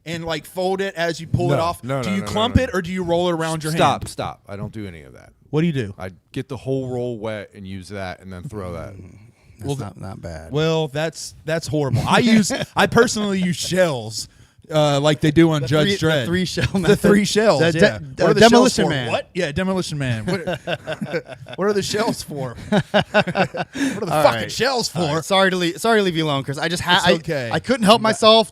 and fold it as you pull it off? Do you clump it or do you roll it around your hand? Stop. I don't do any of that. What do you do? I get the whole roll wet and use that and then throw that. That's not bad. Well, that's horrible. I personally use shells. Like they do on Judge Dredd. The 3 shell method. The 3 shells. The Yeah. What are the Demolition shells for? Man. What? Yeah, Demolition Man. What are the shells for? What are the fucking shells for? Right. Sorry to leave you alone, Chris. I just okay. I couldn't help myself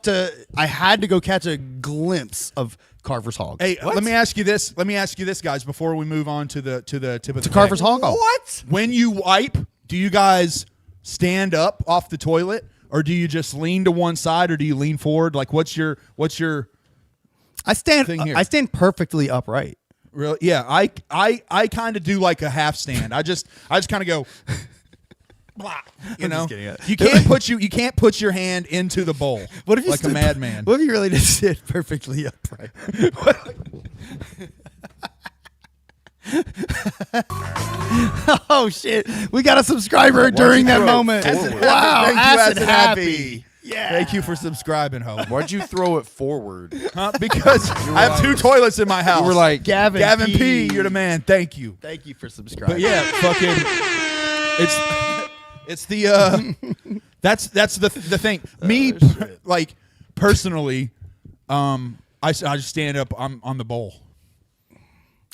I had to go catch a glimpse of Carver's hog. Hey, let me ask you this. Guys, before we move on to the tip of the Carver's day. hog. What? When you wipe, do you guys stand up off the toilet? Or do you just lean to one side, or do you lean forward? Like, what's your? I stand. thing here? I stand perfectly upright. Really? Yeah. I kind of do like a half stand. I just kind of go. Blah, you know, you can't put your hand into the bowl. What if you like a madman? What if you really just sit perfectly upright? Oh shit! We got a subscriber during that moment. Wow, Thank you, Acid Happy. Yeah. Thank you for subscribing, Ho. Why'd you throw it forward? Because I have 2 toilets in my house. You were like, Gavin P, you're the man. Thank you. Thank you for subscribing. But yeah, fucking, it's the that's the thing. Me, like personally, I just stand up on the bowl.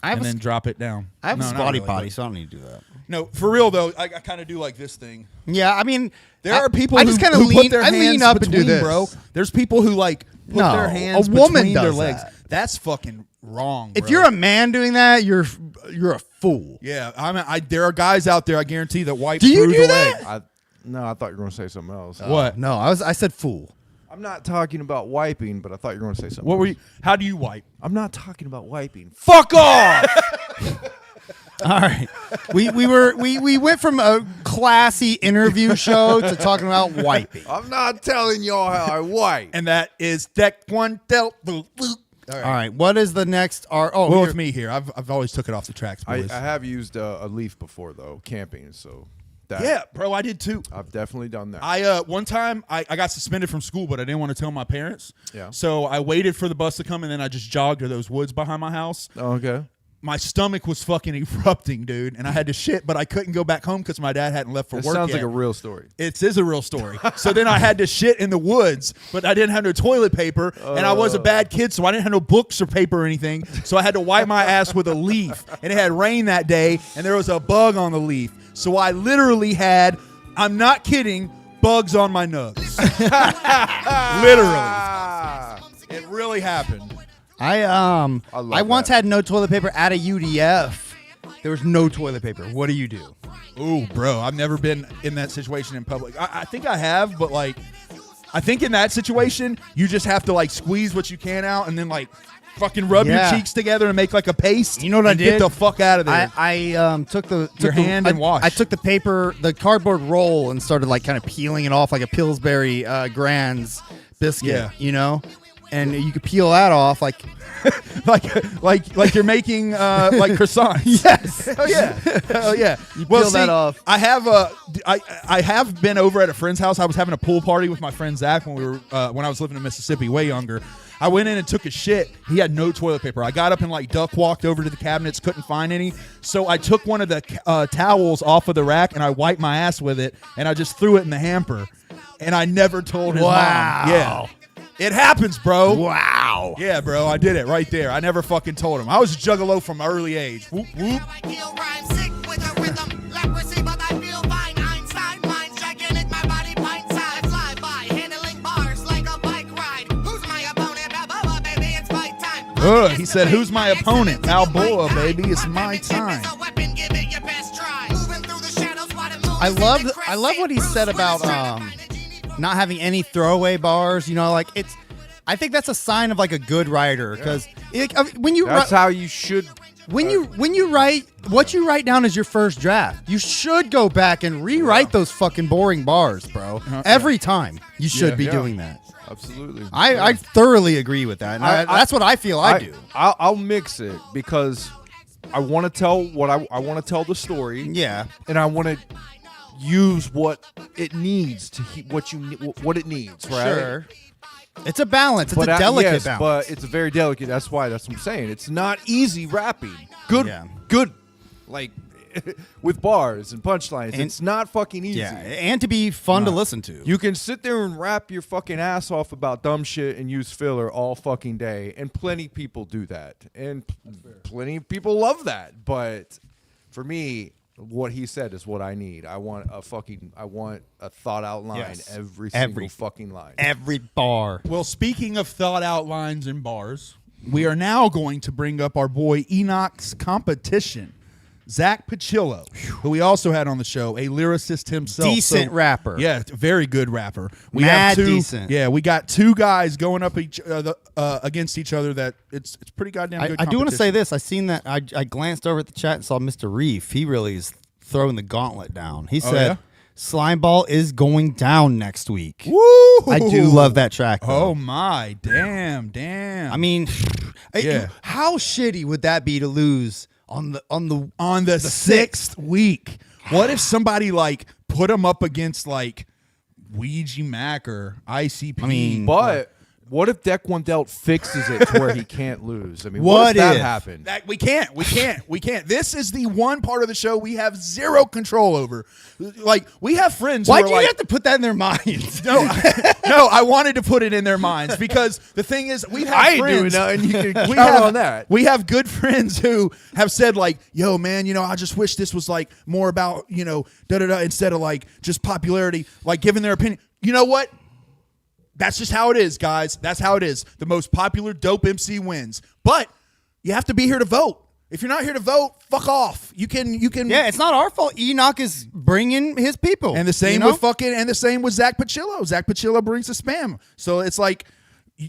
And then drop it down. I have a not squatty really, potty, so I don't need to do that. No, for real though, I kind of do like this thing. Yeah, I mean, There are people I who, just kind of who lean. put their I hands lean up between, and do this, bro. There's people who put No, their hands a woman between their does legs. that. That's fucking wrong. If bro. you're a man doing that, you're a fool. Yeah, there are guys out there, I guarantee, that wipe Do you through do the that? leg. No, I thought you were going to say something else. What? No, I said fool. I'm not talking about wiping, but I thought you were going to say something. What were else. you? How do you wipe? I'm not talking about wiping. Fuck off! All right, we went from a classy interview show to talking about wiping. I'm not telling y'all how I wipe. And that is deck one del. All right, what is the next? Well, with me here, I've always took it off the tracks, I boys. have used a leaf before though, camping. So yeah, bro, I did too. I've definitely done that. One time I got suspended from school, but I didn't want to tell my parents. Yeah. So I waited for the bus to come, and then I just jogged to those woods behind my house. Oh, okay. My stomach was fucking erupting, dude, and I had to shit, but I couldn't go back home because my dad hadn't left for This work sounds yet. like a real story. It is a real story. So then I had to shit in the woods, but I didn't have no toilet paper, and I was a bad kid, so I didn't have no books or paper or anything. So I had to wipe my ass with a leaf, and it had rain that day, and there was a bug on the leaf. So I literally had, I'm not kidding, bugs on my nugs. Literally. It really happened. I once had no toilet paper at a UDF. There was no toilet paper. What do you do? Ooh, bro, I've never been in that situation in public. I think I have, but I think in that situation, you just have to squeeze what you can out and then fucking rub your cheeks together and make like a paste. You know what I did? Get the fuck out of there. I took your hand and wash. I took the cardboard roll and started like kind of peeling it off like a Pillsbury Grands biscuit. Yeah. You know, and you could peel that off like. like you're making like croissants. Yes. Hell yeah. Hell yeah. You peel that off. I have been over at a friend's house. I was having a pool party with my friend Zach when I was living in Mississippi, way younger. I went in and took a shit. He had no toilet paper. I got up and like duck walked over to the cabinets, couldn't find any. So I took one of the towels off of the rack and I wiped my ass with it and I just threw it in the hamper. And I never told his mom. Yeah. It happens, bro. Wow. Yeah, bro. I did it right there. I never fucking told him. I was a juggalo from an early age. Whoop, whoop. He said, who's my opponent? Balboa, baby. It's my time. I love what he said about not having any throwaway bars. You know, like I think that's a sign of like a good writer because when you that's how you should. When you write, what you write down is your first draft. You should go back and rewrite those fucking boring bars, bro. Every time you should be doing that. Absolutely. I thoroughly agree with that. And that's what I feel I do. I'll mix it because I want to tell I want to tell the story. Yeah. And I want to use what it needs to what it needs, right? Sure. It's a balance. It's a delicate balance. But it's a very delicate. That's what I'm saying. It's not easy rapping. Good, like with bars and punchlines. It's not fucking easy. Yeah, and to be fun to listen to. You can sit there and rap your fucking ass off about dumb shit and use filler all fucking day, and plenty of people do that, and plenty of people love that. But for me, what he said is what I need. I want a thought out line every single fucking line. Every bar. Well, speaking of thought out lines and bars, we are now going to bring up our boy Enoch's competition, Zach Pacillo, who we also had on the show, a lyricist himself. Decent rapper. Yeah, very good rapper. We have decent. Yeah, we got two guys going up against each other that it's pretty goddamn good. I do want to say this. I seen that. I glanced over at the chat and saw Mr. Reef. He really is throwing the gauntlet down. He said Slimeball is going down next week. Woo! I do love that track, though. Oh my, damn. I mean, how shitty would that be to lose on the sixth week? What if somebody like put him up against like Ouija Mac or ICP? I mean, but what if Deck One Dealt fixes it to where he can't lose? I mean, what if that happened? We can't. This is the one part of the show we have zero control over. Like, we have friends. Why do you have to put that in their minds? No, I wanted to put it in their minds because the thing is, we have friends. I ain't doing nothing. You can count on that. We have good friends who have said like, "Yo, man, I just wish this was like more about instead of like just popularity, like giving their opinion." You know what? That's just how it is, guys. That's how it is. The most popular dope MC wins. But you have to be here to vote. If you're not here to vote, fuck off. You can. Yeah, it's not our fault. Enokh is bringing his people. And the same with Zach Pacillo. Zach Pacillo brings the spam. So it's like,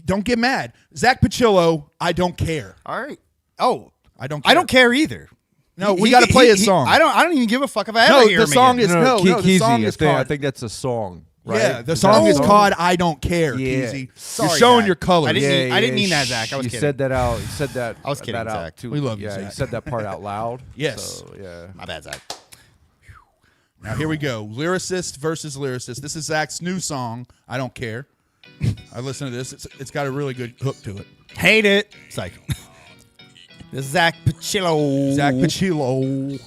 don't get mad. Zach Pacillo, I don't care. All right. Oh, I don't care. I don't care either. No, we got to play his song. I don't even give a fuck if I ever hear him. The song is the song is called. I think that's a song. Right? Yeah, the song is called "I Don't Care." Keezy. Sorry, you're showing Zach. your colors. I didn't mean that, Zach. I was kidding. You said that out. You said that. I was kidding, that Zach. out too. We love you, Yeah, Zach. you said that part out loud. Yes. So, yeah. My bad, Zach. Now here we go. Lyricist versus lyricist. This is Zach's new song. I don't care. I listen to this. It's got a really good hook to it. Hate it. It's like this is Zach Pacillo. Zach Pacillo.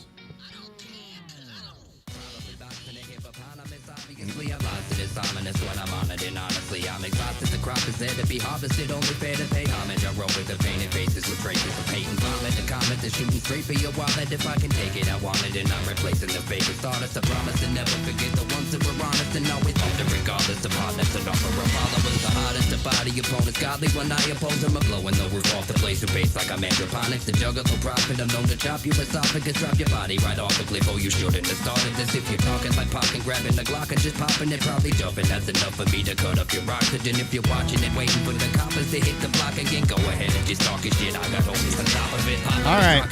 I'm exhausted, the crop is there to be harvested, only fair to pay homage. I roll with the painted faces with traces of hate and vomit. The comment is shooting straight for your wallet. If I can take it, I want it, and I'm replacing the fakest artists. I promise to never forget the ones that were honest and always home to regardless of hardness and offer a followers. The hardest to body opponents, godly when I oppose them. I'm blowing the roof off the place with bass like I'm hydroponics. The juggle for profit, I'm known to chop you esophagus, drop your body right off a cliff. Oh, you shouldn't have started this. If you're talking like parking, grabbing the Glock and just popping it, probably jumping. That's enough for me to cut up your oxygen. If you're watching it waiting for the coppers to hit the block again. Go ahead and just talk your shit. I got homies on top of it. All right.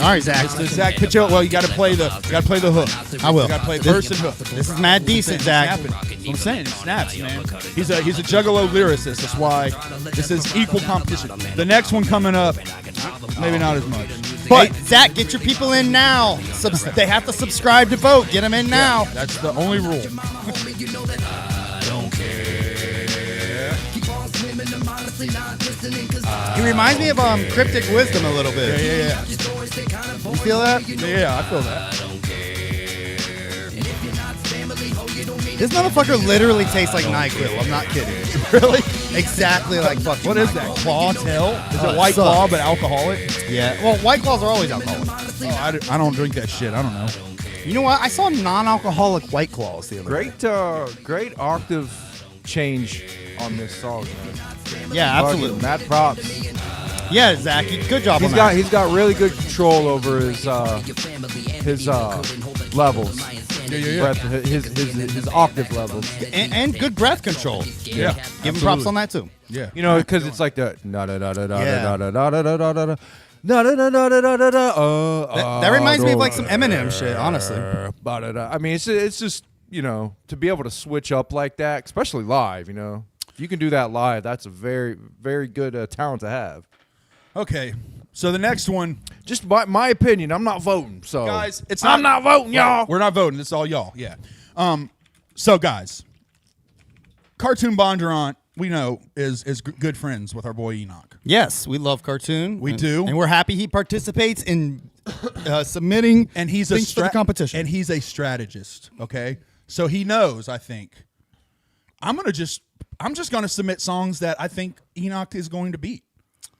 All right, Zach. Zach, pitch out. Well, you got to play the hook. I will. You got to play verse and hook. This is mad decent, Zach. I'm saying it snaps, man. He's a juggalo lyricist. That's why this is equal competition. The next one coming up, maybe not as much. But hey, Zach, get your people in now. They have to subscribe to vote. Get them in now. Yeah, that's the only rule. He reminds me of Cryptic Wisdom a little bit. Yeah. You feel that? Yeah, I feel that. This motherfucker literally tastes like NyQuil. I'm not kidding. Really? Exactly like fucking What is that? Claw Tail? Is it White Claw but alcoholic? Yeah. Well, White Claws are always alcoholic. Oh, I don't drink that shit. I don't know. You know what? I saw non-alcoholic White Claws the other day. Great octave change on this song, man. Yeah, absolutely. Mad props. Yeah, Zach, good job on that. He's got really good control over his levels. Yeah. His octave levels. And good breath control. Yeah. Give him props on that too. Yeah. You know, because it's like the That reminds me of like some Eminem shit, honestly. I mean, it's just, you know, to be able to switch up like that, especially live, you know. If you can do that live, that's a very, very good talent to have. Okay. So the next one, just my opinion, I'm not voting. So guys, I'm not voting, y'all. We're not voting. It's all y'all. Yeah. So guys, Cartoon Bondurant, we know is good friends with our boy Enokh. Yes, we love Cartoon. We do, and we're happy he participates in submitting. And he's things for the competition. And he's a strategist. Okay, so he knows. I think I'm just gonna submit songs that I think Enokh is going to beat.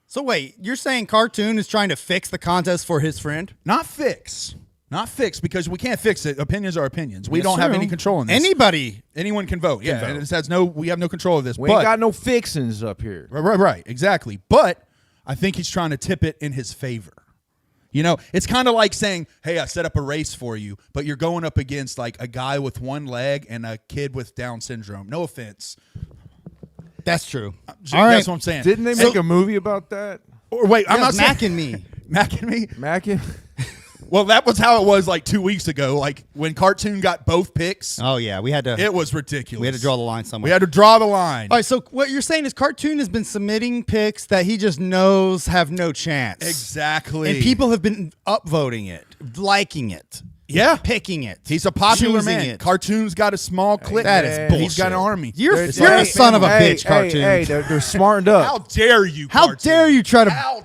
So wait, you're saying Cartoon is trying to fix the contest for his friend? Not fix, because we can't fix it. Opinions are opinions. We don't have any control in this. Anyone can vote. Yeah, and it has we have no control of this. We ain't got no fixins up here. Right, exactly. But I think he's trying to tip it in his favor. You know, it's kind of like saying, "Hey, I set up a race for you," but you're going up against like a guy with one leg and a kid with Down syndrome. No offense. That's true. All right. That's what I'm saying. Didn't they make a movie about that? Or wait, I'm not saying Mac and Me. Mac and Me? Mac and Well, that was how it was like 2 weeks ago. Like when Cartoon got both picks. Oh yeah, we had to. It was ridiculous. We had to draw the line somewhere. We had to draw the line. All right, so what you're saying is Cartoon has been submitting picks that he just knows have no chance. Exactly. And people have been upvoting it, liking it. Yeah. Picking it. He's a popular choosing man. It. Cartoon's got a small clique. That is bullshit. He's got an army. You're a son of a bitch, Cartoon. Hey, they're smartened up. How dare you, How Cartoon? dare you try to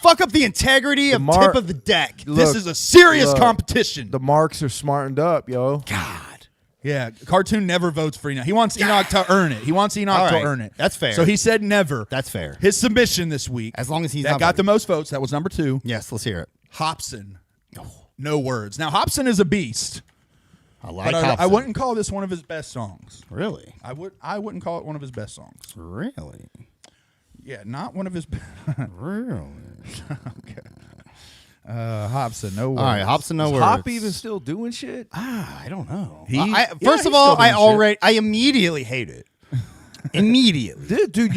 fuck up the integrity of tip of the deck. This is a serious competition. The marks are smartened up, yo. God. Yeah, Cartoon never votes for Enokh. He wants Enokh to earn it. He wants Enokh to earn it. That's fair. So he said never. That's fair. His submission this week. As long as he's that not got voting. the most votes. That was number 2. Yes, let's hear it. Hobson. No words. Now Hobson is a beast. I like but Hobson. I wouldn't call this one of his best songs. Really? I wouldn't call it one of his best songs. Really? Yeah, not one of his Really? Okay. Hobson, no words. All right, Hobson, no words. Hop even still doing shit? I don't know. First First of all, I immediately hate it. Immediately. Dude,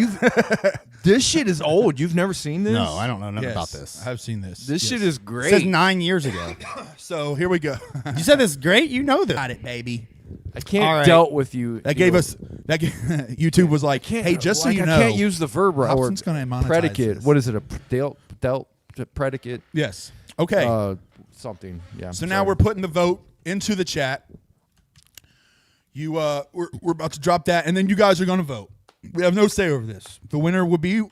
this shit is old. You've never seen this? No, I don't know nothing about this. I've seen this. This shit is great. It says 9 years ago. So here we go. You said this is great? You know this. Got it, baby. I can't All right. dealt with you. That gave us that. YouTube was like, hey, just so you know, I can't use the verb or Hobson's gonna monetize predicate. this. What is it? A dealt predicate? Yes. Okay. Something. Yeah. So now we're putting the vote into the chat. We're about to drop that, and then you guys are going to vote. We have no say over this. The winner will be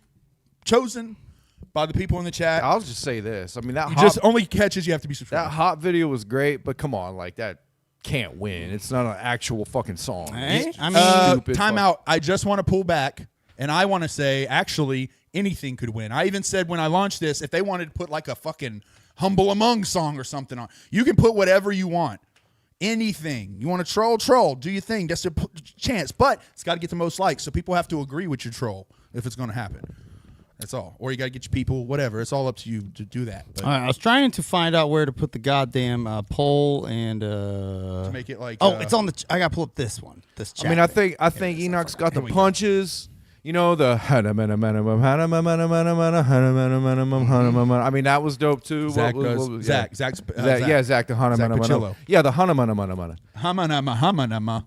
chosen by the people in the chat. I'll just say this. I mean, that just only catches you have to be subscribed. That hot video was great, but come on, like that can't win. It's not an actual fucking song. Hey, I mean, stupid time out. I just want to pull back, and I want to say, actually, anything could win. I even said when I launched this, if they wanted to put like a fucking Humble Among song or something on, you can put whatever you want. Anything. You want to troll, do your thing. That's your chance. But it's got to get the most likes, so people have to agree with your troll if it's going to happen. That's all. Or you got to get your people, whatever. It's all up to you to do that. But All right, I was trying to find out where to put the goddamn poll and to make it like it's on the. I got to pull up this one. This. Chat I mean, I thing. think Enoch's got the we go. punches. You know, the I mean, that was dope too. Zach What does. was- Zach. Zach, Zach. Zach the Zach Pacillo. Yeah, the Hana. Hamanama.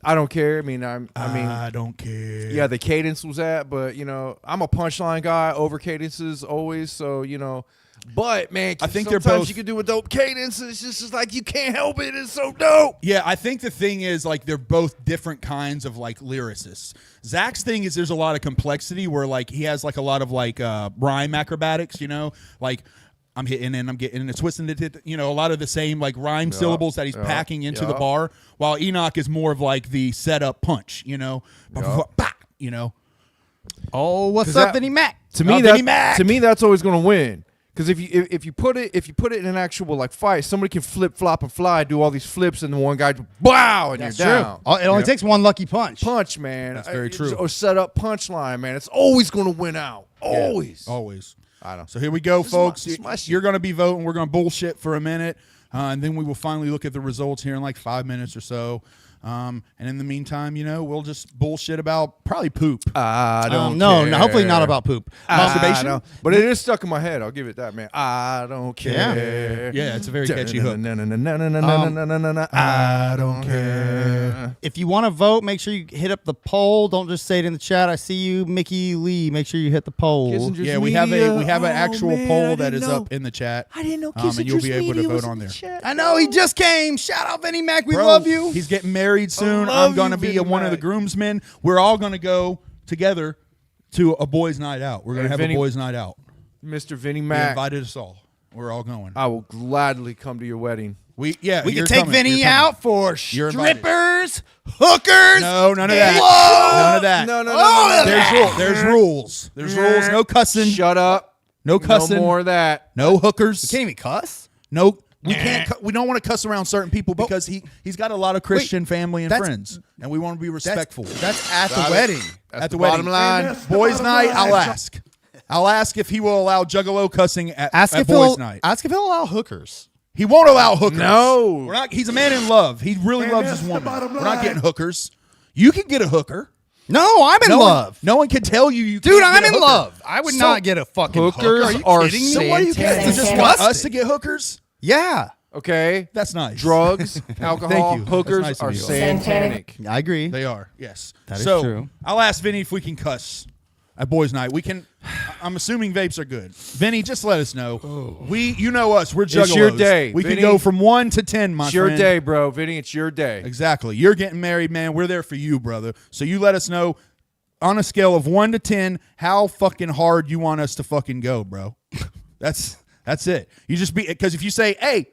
I don't care. I mean, I don't care. yeah, the cadence was that, but you know, I'm a punchline guy over cadences always. So you know, but man, I think they're sometimes both- you can do a dope cadence. It's just like you can't help it. It's so dope. Yeah, I think the thing is like they're both different kinds of like lyricists. Zach's thing is there's a lot of complexity where like he has like a lot of like rhyme acrobatics, you know, like I'm hitting and I'm getting and it's twisting it, you know, a lot of the same like rhyme syllables that he's packing into the bar. While Enokh is more of like the setup punch, you know, you know. Oh, what's 'Cause up, that- Vinny Mac? To me, Vinnie Mac. to me, that's always going to win. Because if you put it in an actual like fight, somebody can flip, flop, and fly, do all these flips, and the one guy, wow, and That's you're true. down. It only takes one lucky punch. Punch, man. That's very true. Or set up punchline, man. It's always going to win out. Always. Always. I don't. So here we go, folks. this is my shit. You're going to be voting. We're going to bullshit for a minute, and then we will finally look at the results here in like 5 minutes or so. And in the meantime, you know, we'll just bullshit about probably poop. I don't. No, care. hopefully not about poop. Masturbation? I don't- but it is stuck in my head. I'll give it that, man. I don't care. Yeah, it's a very catchy hook. I don't care. If you want to vote, make sure you hit up the poll. Don't just say it in the chat. I see you, Mickey Lee. Make sure you hit the poll. Kissinger's Yeah, we have Media. an actual man, I poll didn't that is know. up in the chat. I didn't know and you'll be able to vote on there. I know he just came. Shout out, Vinny Mac. We Bro, love you. He's getting married soon. love I'm going to you, be Vinnie one of the Mac. groomsmen. We're all going to go together to a boys' night out. We're going to have Vinny- a boys' night out. Mr. Vinny He Mac. invited us all. We're all going. I will gladly come to your wedding. We We you're can take coming. Vinny You're coming. out for You're invited. strippers, hookers. No, none of that. Whoa! None of that. No. There's rules. There's rules. No cussing. Shut up. No cussing. No more of that. No hookers. You can't even cuss. No, we can't. We don't want to cuss around certain people because he's got a lot of Christian family and that's- friends, and we want to be respectful. That's at the Got it. wedding. That's At the bottom wedding. line. Boys' night, I'll ask. I'll ask if he will allow juggalo cussing at Ask boys' night. Ask if he'll allow hookers. He won't allow hookers. No. We're not. He's a man in love. He really loves his woman. We're not getting hookers. You can get a hooker. No, I'm in love. No one can tell you. Dude, can't I'm get a in hooker. love. I would not get a fucking hooker. Hookers Are you are kidding me? So what do you get? You Disgusting. just want us to get hookers? Yeah, Okay. That's nice. Drugs, alcohol, Thank you. hookers That's nice of are you. satanic. I agree. They are. Yes. That is so, true. I'll ask Vinny if we can cuss at boys' night. We can. I'm assuming vapes are good. Vinny, just let us know. You know us. We're juggalos. It's your day, We Vinny. can go from 1 to 10, my It's your friend. day, bro. Vinny, it's your day. Exactly. You're getting married, man. We're there for you, brother. So you let us know on a scale of 1 to 10 how fucking hard you want us to fucking go, bro. That's it. You just be because if you say, hey,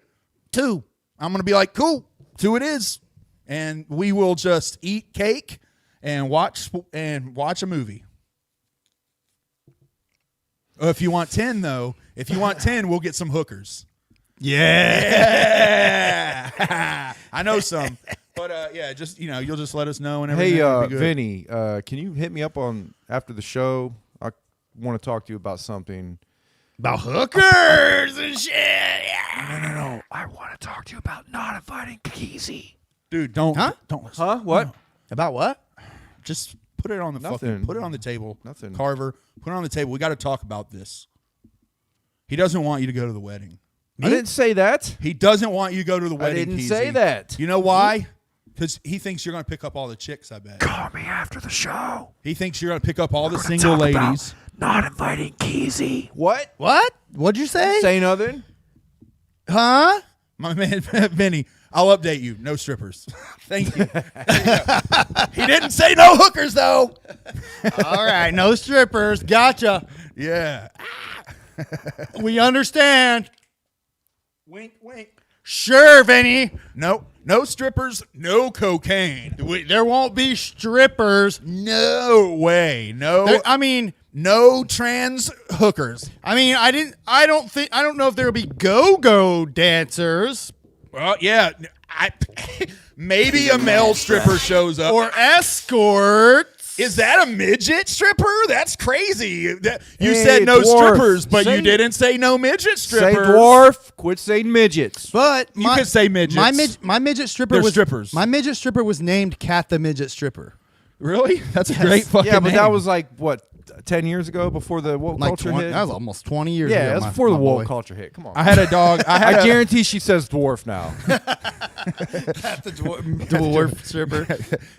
2, I'm gonna be like, cool, 2 it is, and we will just eat cake and watch a movie. If you want 10, though, we'll get some hookers. Yeah, I know some, but yeah, just you'll just let us know and everything. Hey, It'll be good. Vinny, can you hit me up on after the show? I want to talk to you about something. About hookers and shit. No. I want to talk to you about not inviting Keezy. Dude, don't listen. Huh? What? About what? Just put it on the Nothing. put it on the table. Nothing. Carver, put it on the table. We got to talk about this. He doesn't want you to go to the wedding. I didn't say that. He doesn't want you to go to the wedding. didn't Keezy. say that. You know why? Because he thinks you're going to pick up all the chicks, I bet. Call me after the show. He thinks you're going to pick up all the single ladies. Not inviting Keezy. What? What? What'd you say? Say nothing. Huh? My man, Vinny, I'll update you. No strippers. Thank you. He didn't say no hookers, though. All right, no strippers. Gotcha. Yeah. We understand. Wink, wink. Sure, Vinny. No strippers, no cocaine. There won't be strippers. No way. No. No trans hookers. I don't know if there'll be go-go dancers Well, yeah. Maybe a male stripper shows up. or escorts. Is that a midget stripper? That's crazy. You Hey, said no dwarf. strippers, but you Say- didn't say no midget Say strippers. dwarf. Quit saying midgets. But You could say midgets. My midget stripper They're was strippers. My midget stripper was named Cat the Midget Stripper. Really? That's a great fucking Yeah, but name. that was like what 10 years ago before the woke Like culture 20, hit. that was almost 20 years ago. Yeah, that's my- before the my woke boy. culture hit. Come on. I had a dog. I guarantee she says dwarf now. Dwarf stripper.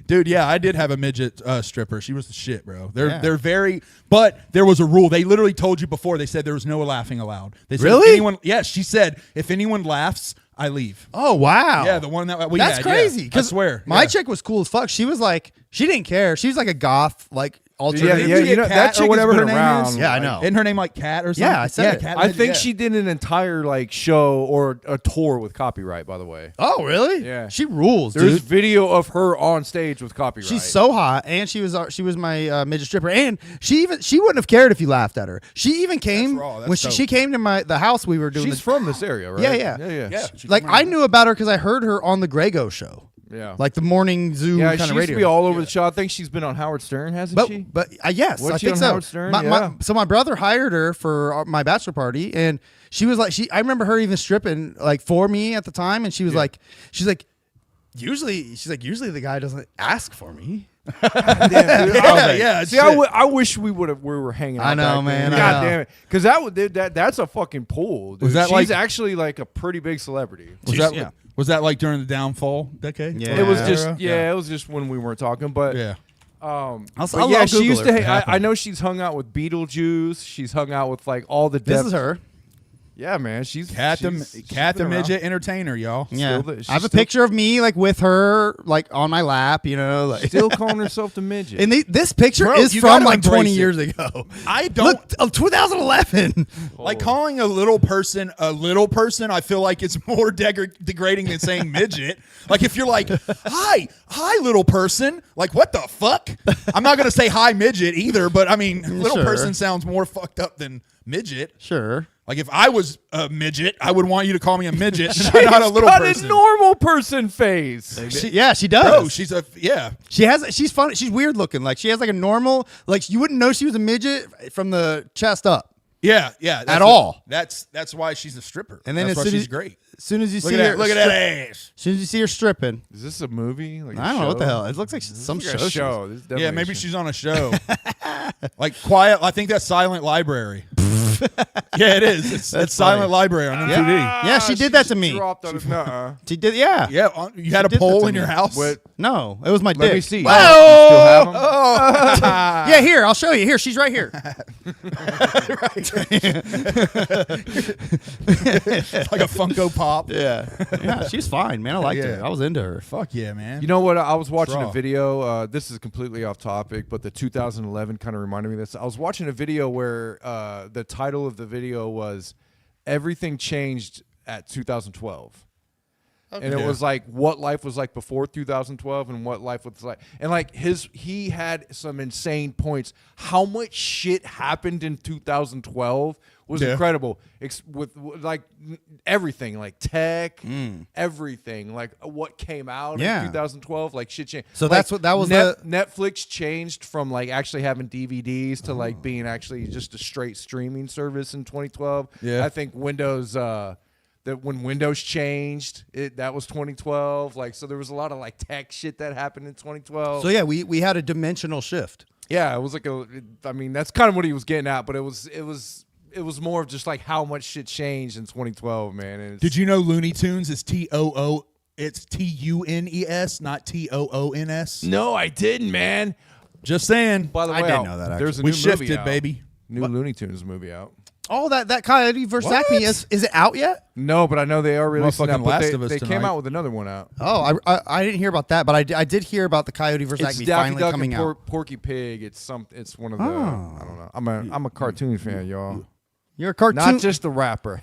Dude, yeah, I did have a midget stripper. She was the shit, bro. Yeah. They're very, but there was a rule. They literally told you before. They said there was no laughing allowed. They said Really? If anyone, yes, she said if anyone laughs, I leave. Oh wow. Yeah, the one that we That's had, crazy. Yeah. I swear, my yeah. chick was cool as fuck. She was like, she didn't care. She was like a goth, like alternative. Yeah, you know, Kat that or chick whatever has her been name around. is. Yeah, I know. Isn't her name like Kat or something? Yeah, I said it. Kat I Midget, think yeah. she did an entire like show or a tour with copyright. By the way, Oh really? Yeah. She rules, there's dude. video of her on stage with copyright. She's so hot, and she was my midget stripper, and she wouldn't have cared if you laughed at her. She even came raw. That's when dope. she came to the house we were doing. She's from this area, right? Yeah. yeah. Like I knew about her because I heard her on the Grego show, Yeah. like the morning zoo Yeah, kind she of used radio. to be all over the show. I think she's been on Howard Stern, hasn't she? But yes, Wasn't I she think on so. Howard Stern? So my brother hired her for my bachelor party, and she was like, I remember her even stripping like for me at the time, and she was like, usually the guy doesn't ask for me. yeah. See, I wish we were hanging out. I know, back man, then. I God know. damn it, because that's a fucking pull. Dude. Was that She's like- actually like a pretty big celebrity. Was that like during the downfall decade? Yeah. It was just Era? it was just when we weren't talking, but Yeah. But I'll yeah, Google she used her. to. I know she's hung out with Beetlejuice. She's hung out with like all the. This depth- is her. Yeah, man. She's Cat she's the been around. midget entertainer, y'all. Yeah, she's I have a still- picture of me like with her like on my lap, you know. Like, Still calling herself the midget. and this picture Bro, is you from gotta like 20 embrace it. years ago. I don't Look, 2011. like calling a little person. I feel like it's more degrading than saying midget. Like if you're like, hi, little person. Like what the fuck? I'm not gonna say hi midget either. But I mean, little Sure. person sounds more fucked up than midget. Sure. Like if I was a midget, I would want you to call me a midget, not a little got person. a normal person face. She does. Bro, She's funny. She's weird looking. Like she has like a normal, like you wouldn't know she was a midget from the chest up. yeah. At all. That's why she's a stripper. And then that's as why soon she's as great. As soon as you Look see at her, that! Look at that ass. As soon as you see her stripping, Is this a movie? Like I don't know what the hell. It looks like some Like a show. show. This is definitely Yeah, a maybe show. she's on a show. Like Quiet. I think that's Silent Library. Yeah, it is. It's That's Silent funny. Librry on MTV. Yeah, she did that to me. Dropped on nuh-uh. She did. Yeah. Yeah, you had a did that pole to in me. your house. What? No, it was my dick. Let me see. Whoa! You still have 'em? Yeah, here, I'll show you. Here, she's right here. Like a Funko Pop. Yeah, she's fine, man. I liked Yeah. her. I was into her. Fuck yeah, man. You know what? I was watching raw. a video. This is completely off topic, but the 2011 kind of reminded me of this. I was watching a video where the title of the video was "Everything Changed at 2012." And it was like what life was like before 2012 and what life was like. And like he had some insane points. How much shit happened in 2012 was incredible. With like everything, like tech, everything, like what came out in 2012, like shit changed. So Like, that's what that was. Netflix changed from like actually having DVDs to like being actually just a straight streaming service in 2012. Yeah. I think Windows that when Windows changed, that was 2012. Like, so there was a lot of like tech shit that happened in 2012. So yeah, we had a dimensional shift. Yeah, it was like I mean, that's kind of what he was getting at, but it was more of just like how much shit changed in 2012, man. And Did you know Looney Tunes is TOO? It's TUNES, not TOONS. No, I didn't, man. Just saying. By the way, I didn't know that, there's a We new shifted, movie out. baby. New Looney Tunes movie out. Oh, that Coyote versus Acme is it out yet? No, but I know they are releasing that. Motherfucking But Last of Us they came tonight. out with another one out. Oh, I didn't hear about that, but I did hear about the Coyote versus It's Acme Daffy finally Duck coming and out. Porky Pig. It's one of the. I don't know. I'm a cartoon fan, y'all. You're a cartoon. Not just the rapper.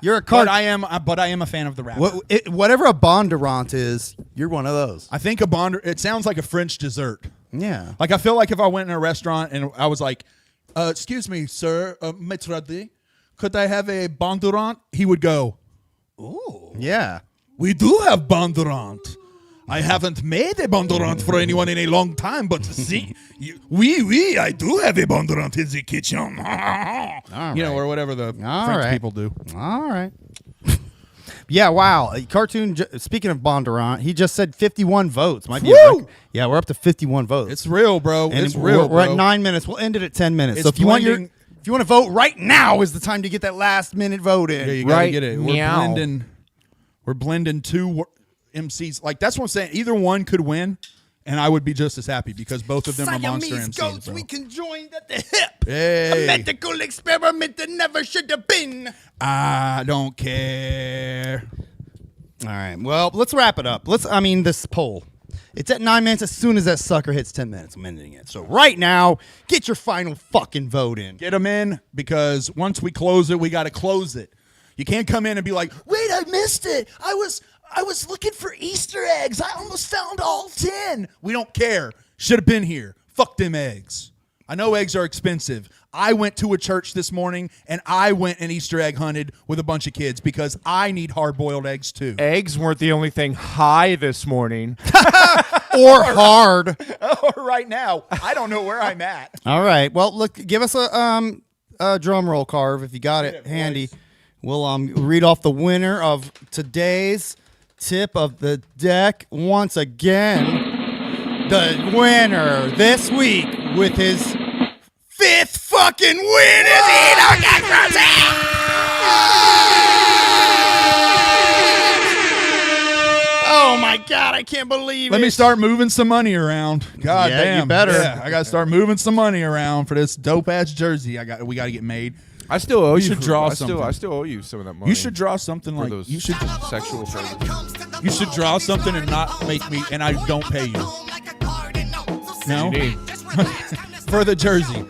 You're a But cartoon. I am a fan of the rap. Whatever a bondurant is, you're one of those. I think a bond. It sounds like a French dessert. Yeah. Like I feel like if I went in a restaurant and I was like, "Excuse me, sir, maître d', could I have a bondurant?" He would go, Yeah. "We do have bondurant. I haven't made a bondurant for anyone in a long time, but see, I do have a bondurant in the kitchen. You know, or whatever the French people do. All right. Yeah, wow. Cartoon, speaking of Bondurant, he just said 51 votes. Might be a record. Yeah, we're up to 51 votes. It's real, bro. And it's real, we're bro. at 9 minutes. We'll end it at 10 minutes. It's So if you want blending. if you want to vote right now is the time to get that last minute vote in. Yeah, you gotta Right get it. meow. We're blending two MCs. Like, that's what I'm saying. Either one could win, and I would be just as happy because both of them are monster Siamese MCs, goats, bro. we can join at the hip. Hey. A medical experiment that never should have been. I don't care. All right. Well, let's wrap it up. This poll. It's at 9 minutes. As soon as that sucker hits 10 minutes, I'm ending it. So right now, get your final fucking vote in. Get them in, because once we close it, we got to close it. You can't come in and be like, wait, I missed it. I was looking for Easter eggs. I almost found all 10. We don't care. Should have been here. Fuck them eggs. I know eggs are expensive. I went to a church this morning, and I went and Easter egg hunted with a bunch of kids because I need hard-boiled eggs too. Eggs weren't the only thing high this morning. Or hard. Or right now. I don't know where I'm at. All right. Well, look, give us a drum roll, Carve, if you got it handy. We'll read off the winner of today's tip of the deck once again. The winner this week with his 5th fucking win is Enokh. Oh my God, I can't believe it. Let me start moving some money around. God Yeah, damn. you better. Yeah, I got to start moving some money around for this dope-ass jersey we got to get made. I still owe you. should draw something. I still owe you some of that money. You should draw something for like those you should sexual services. You should draw something and not make me, and I don't pay you. No? For the jersey.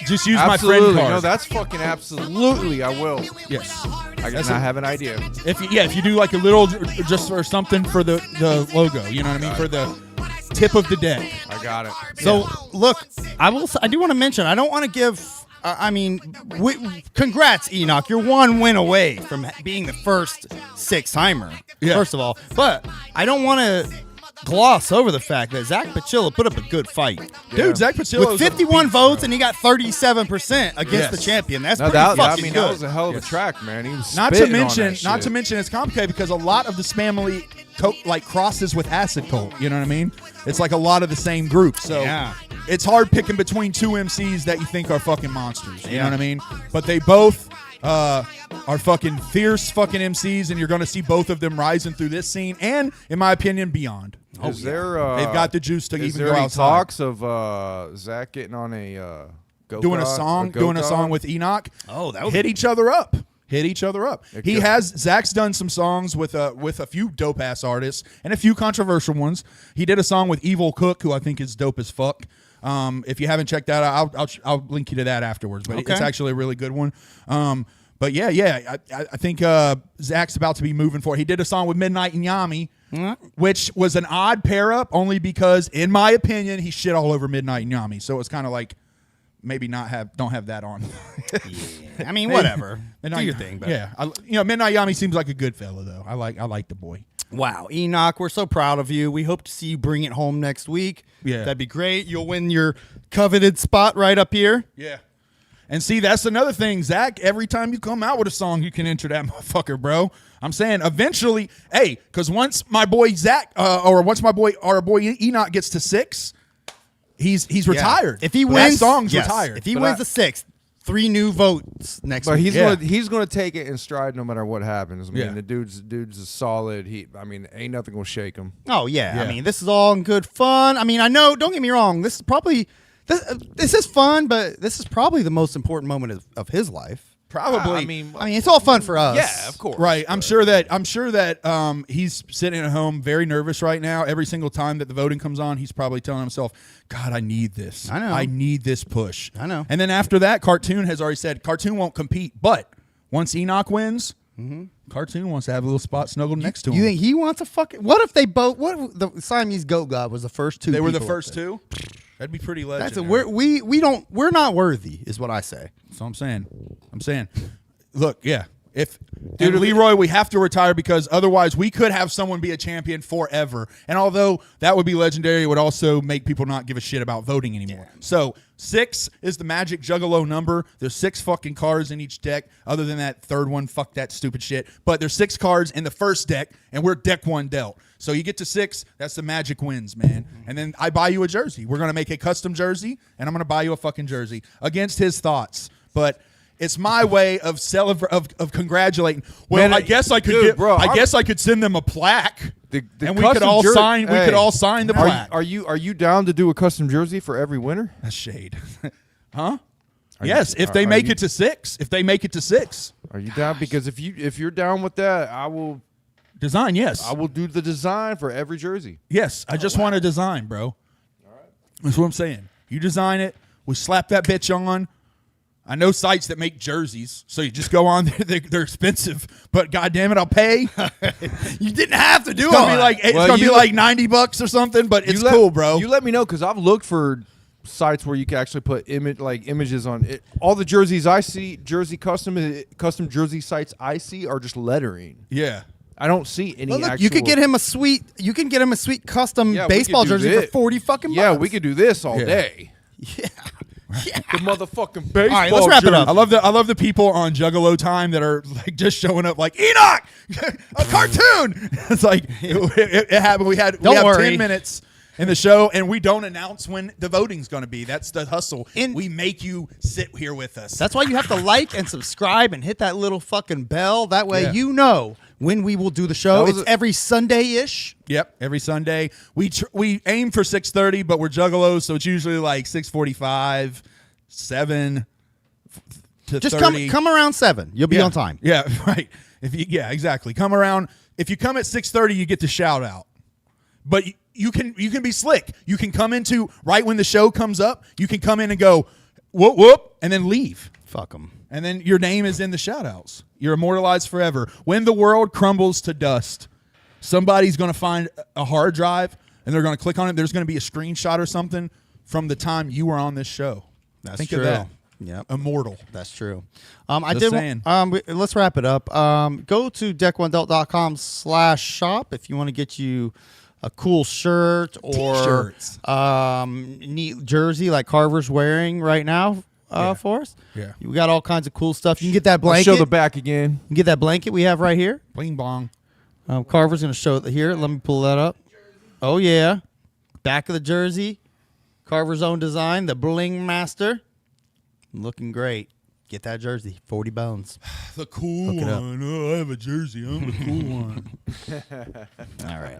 Just use my friend Absolutely. card. No, that's fucking absolutely. I will. Yes. I have an idea. If you do like a little, just or something for the logo, you know what I mean? For the tip of the deck. I got it. So look, I do want to mention. I don't want to give. Congrats, Enokh. You're one win away from being the first 6-timer. Yeah. First of all, but I don't want to gloss over the fact that Zach Pacilla put up a good fight. Dude, Zach Pacilla with 51 votes, and he got 37% against the champion. That's pretty fucking good. That was a hell of a track, man. He was not spitting to on that mention, shit. it's complicated because a lot of the Spamily crosses with Acid Cult. You know what I mean? It's like a lot of the same group. So it's hard picking between two MCs that you think are fucking monsters. You know what I mean? But they both are fucking fierce fucking MCs, and you're going to see both of them rising through this scene and, in my opinion, beyond. Is there? They've got the juice to is even there go any outside. talks of Zach getting on a doing a song with Enokh? Oh, that would hit each other up. Zach's done some songs with a few dope ass artists and a few controversial ones. He did a song with Evil Cook, who I think is dope as fuck. If you haven't checked that out, I'll link you to that afterwards. But it's actually a really good one. But I think Zach's about to be moving forward. He did a song with Midnight and Yami, which was an odd pair up, only because, in my opinion, he shit all over Midnight and Yami. So it's kind of like, maybe don't have that on. I mean, whatever. Do your thing. But. Yeah, Midnight Yami seems like a good fella though. I like the boy. Wow, Enokh, we're so proud of you. We hope to see you bring it home next week. Yeah, that'd be great. You'll win your coveted spot right up here. Yeah. And see, that's another thing, Zach. Every time you come out with a song, you can enter that motherfucker, bro. I'm saying eventually, because once my boy Zach, our boy Enokh gets to 6. He's retired. If he wins, that song's retired. If he wins the 6th, 3 new votes next week. He's gonna take it in stride no matter what happens. I mean, the dude's a solid. Ain't nothing gonna shake him. Oh yeah. I mean, this is all in good fun. I mean, I know. Don't get me wrong. This is probably this is fun, but this is probably the most important moment of his life. Probably. I mean, it's all fun for us. Yeah, of course. Right. I'm sure that he's sitting at home very nervous right now. Every single time that the voting comes on, he's probably telling himself, God, I need this. I know. I need this push. I know. And then after that, Cartoon has already said Cartoon won't compete. But once Enokh wins, Cartoon wants to have a little spot snuggled next to him. You think he wants a fucking... What if they both... What if the Siamese Goat God was the first 2 They were the people first up there? 2? That'd be pretty legendary. We're not worthy, is what I say. That's what I'm saying. Look, And Leroy, we have to retire because otherwise we could have someone be a champion forever. And although that would be legendary, it would also make people not give a shit about voting anymore. Yeah. So 6 is the magic Juggalo number. There's 6 fucking cards in each deck. Other than that third one, fuck that stupid shit. But there's 6 cards in the first deck, and we're deck 1 dealt. So you get to 6, that's the magic wins, man. And then I buy you a jersey. We're going to make a custom jersey, and I'm going to buy you a fucking jersey against his thoughts. But it's my way of congratulating. Well, man, I guess I could I guess I could send them a plaque, and we could all sign. We could all sign the plaque. Are you down to do a custom jersey for every winner? That's shade, huh? Yes, if they make it to 6. If they make it to 6, are you down? Because if you're down with that, I will design. Yes, I will do the design for every jersey. Yes, I just want a design, bro. All right, that's what I'm saying. You design it. We slap that bitch on. I know sites that make jerseys, so you just go on there. They're expensive, but goddamn it, I'll pay. You didn't have to do it. It's gonna be like $90 or something, but it's cool, bro. You let me know because I've looked for sites where you can actually put images on it. All the jerseys I see, custom jersey sites I see are just lettering. Yeah. I don't see any. Well, look, you could get him a sweet. You can get him a sweet custom baseball jersey for 40 fucking bucks. Yeah, we could do this all day. Yeah. Yeah. The motherfucking baseball. All right, let's wrap it up. I love the people on Juggalo Time that are like just showing up like Enokh, a cartoon. It's like it happened. We have 10 minutes in the show, and we don't announce when the voting's going to be. That's the hustle. We make you sit here with us. That's why you have to like and subscribe and hit that little fucking bell. That way you know when we will do the show. It's every Sunday-ish. Yep, every Sunday. We aim for 6:30, but we're Juggalos, so it's usually like 6:45, 7 to just 30. come around 7. You'll be on time. Yeah, right. Exactly. Come around. If you come at 6:30, you get the shout out. But you can be slick. You can come into right when the show comes up. You can come in and go whoop whoop and then leave. Fuck them. And then your name is in the shout-outs. You're immortalized forever. When the world crumbles to dust, somebody's going to find a hard drive, and they're going to click on it. There's going to be a screenshot or something from the time you were on this show. Think true. of that. Yep. Immortal. That's true. Let's wrap it up. Go to deck1delt.com/shop if you want to get you a cool shirt or neat jersey like Carver's wearing right now. For us. Yeah. We got all kinds of cool stuff. You can get that blanket. I'll show the back again. You can get that blanket we have right here. Bling bong. Carver's going to show it here. Let me pull that up. Oh, yeah. Back of the jersey. Carver's own design. The Bling Master. Looking great. Get that jersey. 40 bones. The cool one. Oh, I have a jersey. I'm the cool one. All right.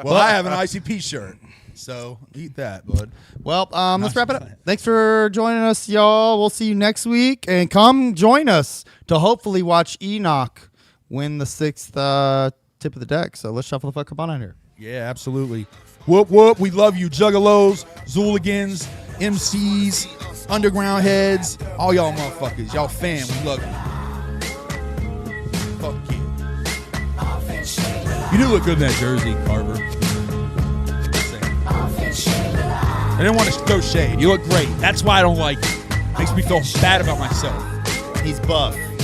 Well, I have an ICP shirt. So eat that, bud. Well, let's wrap it up. Thanks for joining us, y'all. We'll see you next week. And come join us to hopefully watch Enokh win the 6th tip of the deck. So let's shuffle the fuck up on out here. Yeah, absolutely. Whoop, whoop. We love you, Juggalos, Zooligans, MCs, Underground Heads, all y'all motherfuckers. Y'all fam. We love you. Fuck yeah. You do look good in that jersey, Carver. I didn't want to throw shade. You look great. That's why I don't like it. Makes me feel bad about myself. He's buff.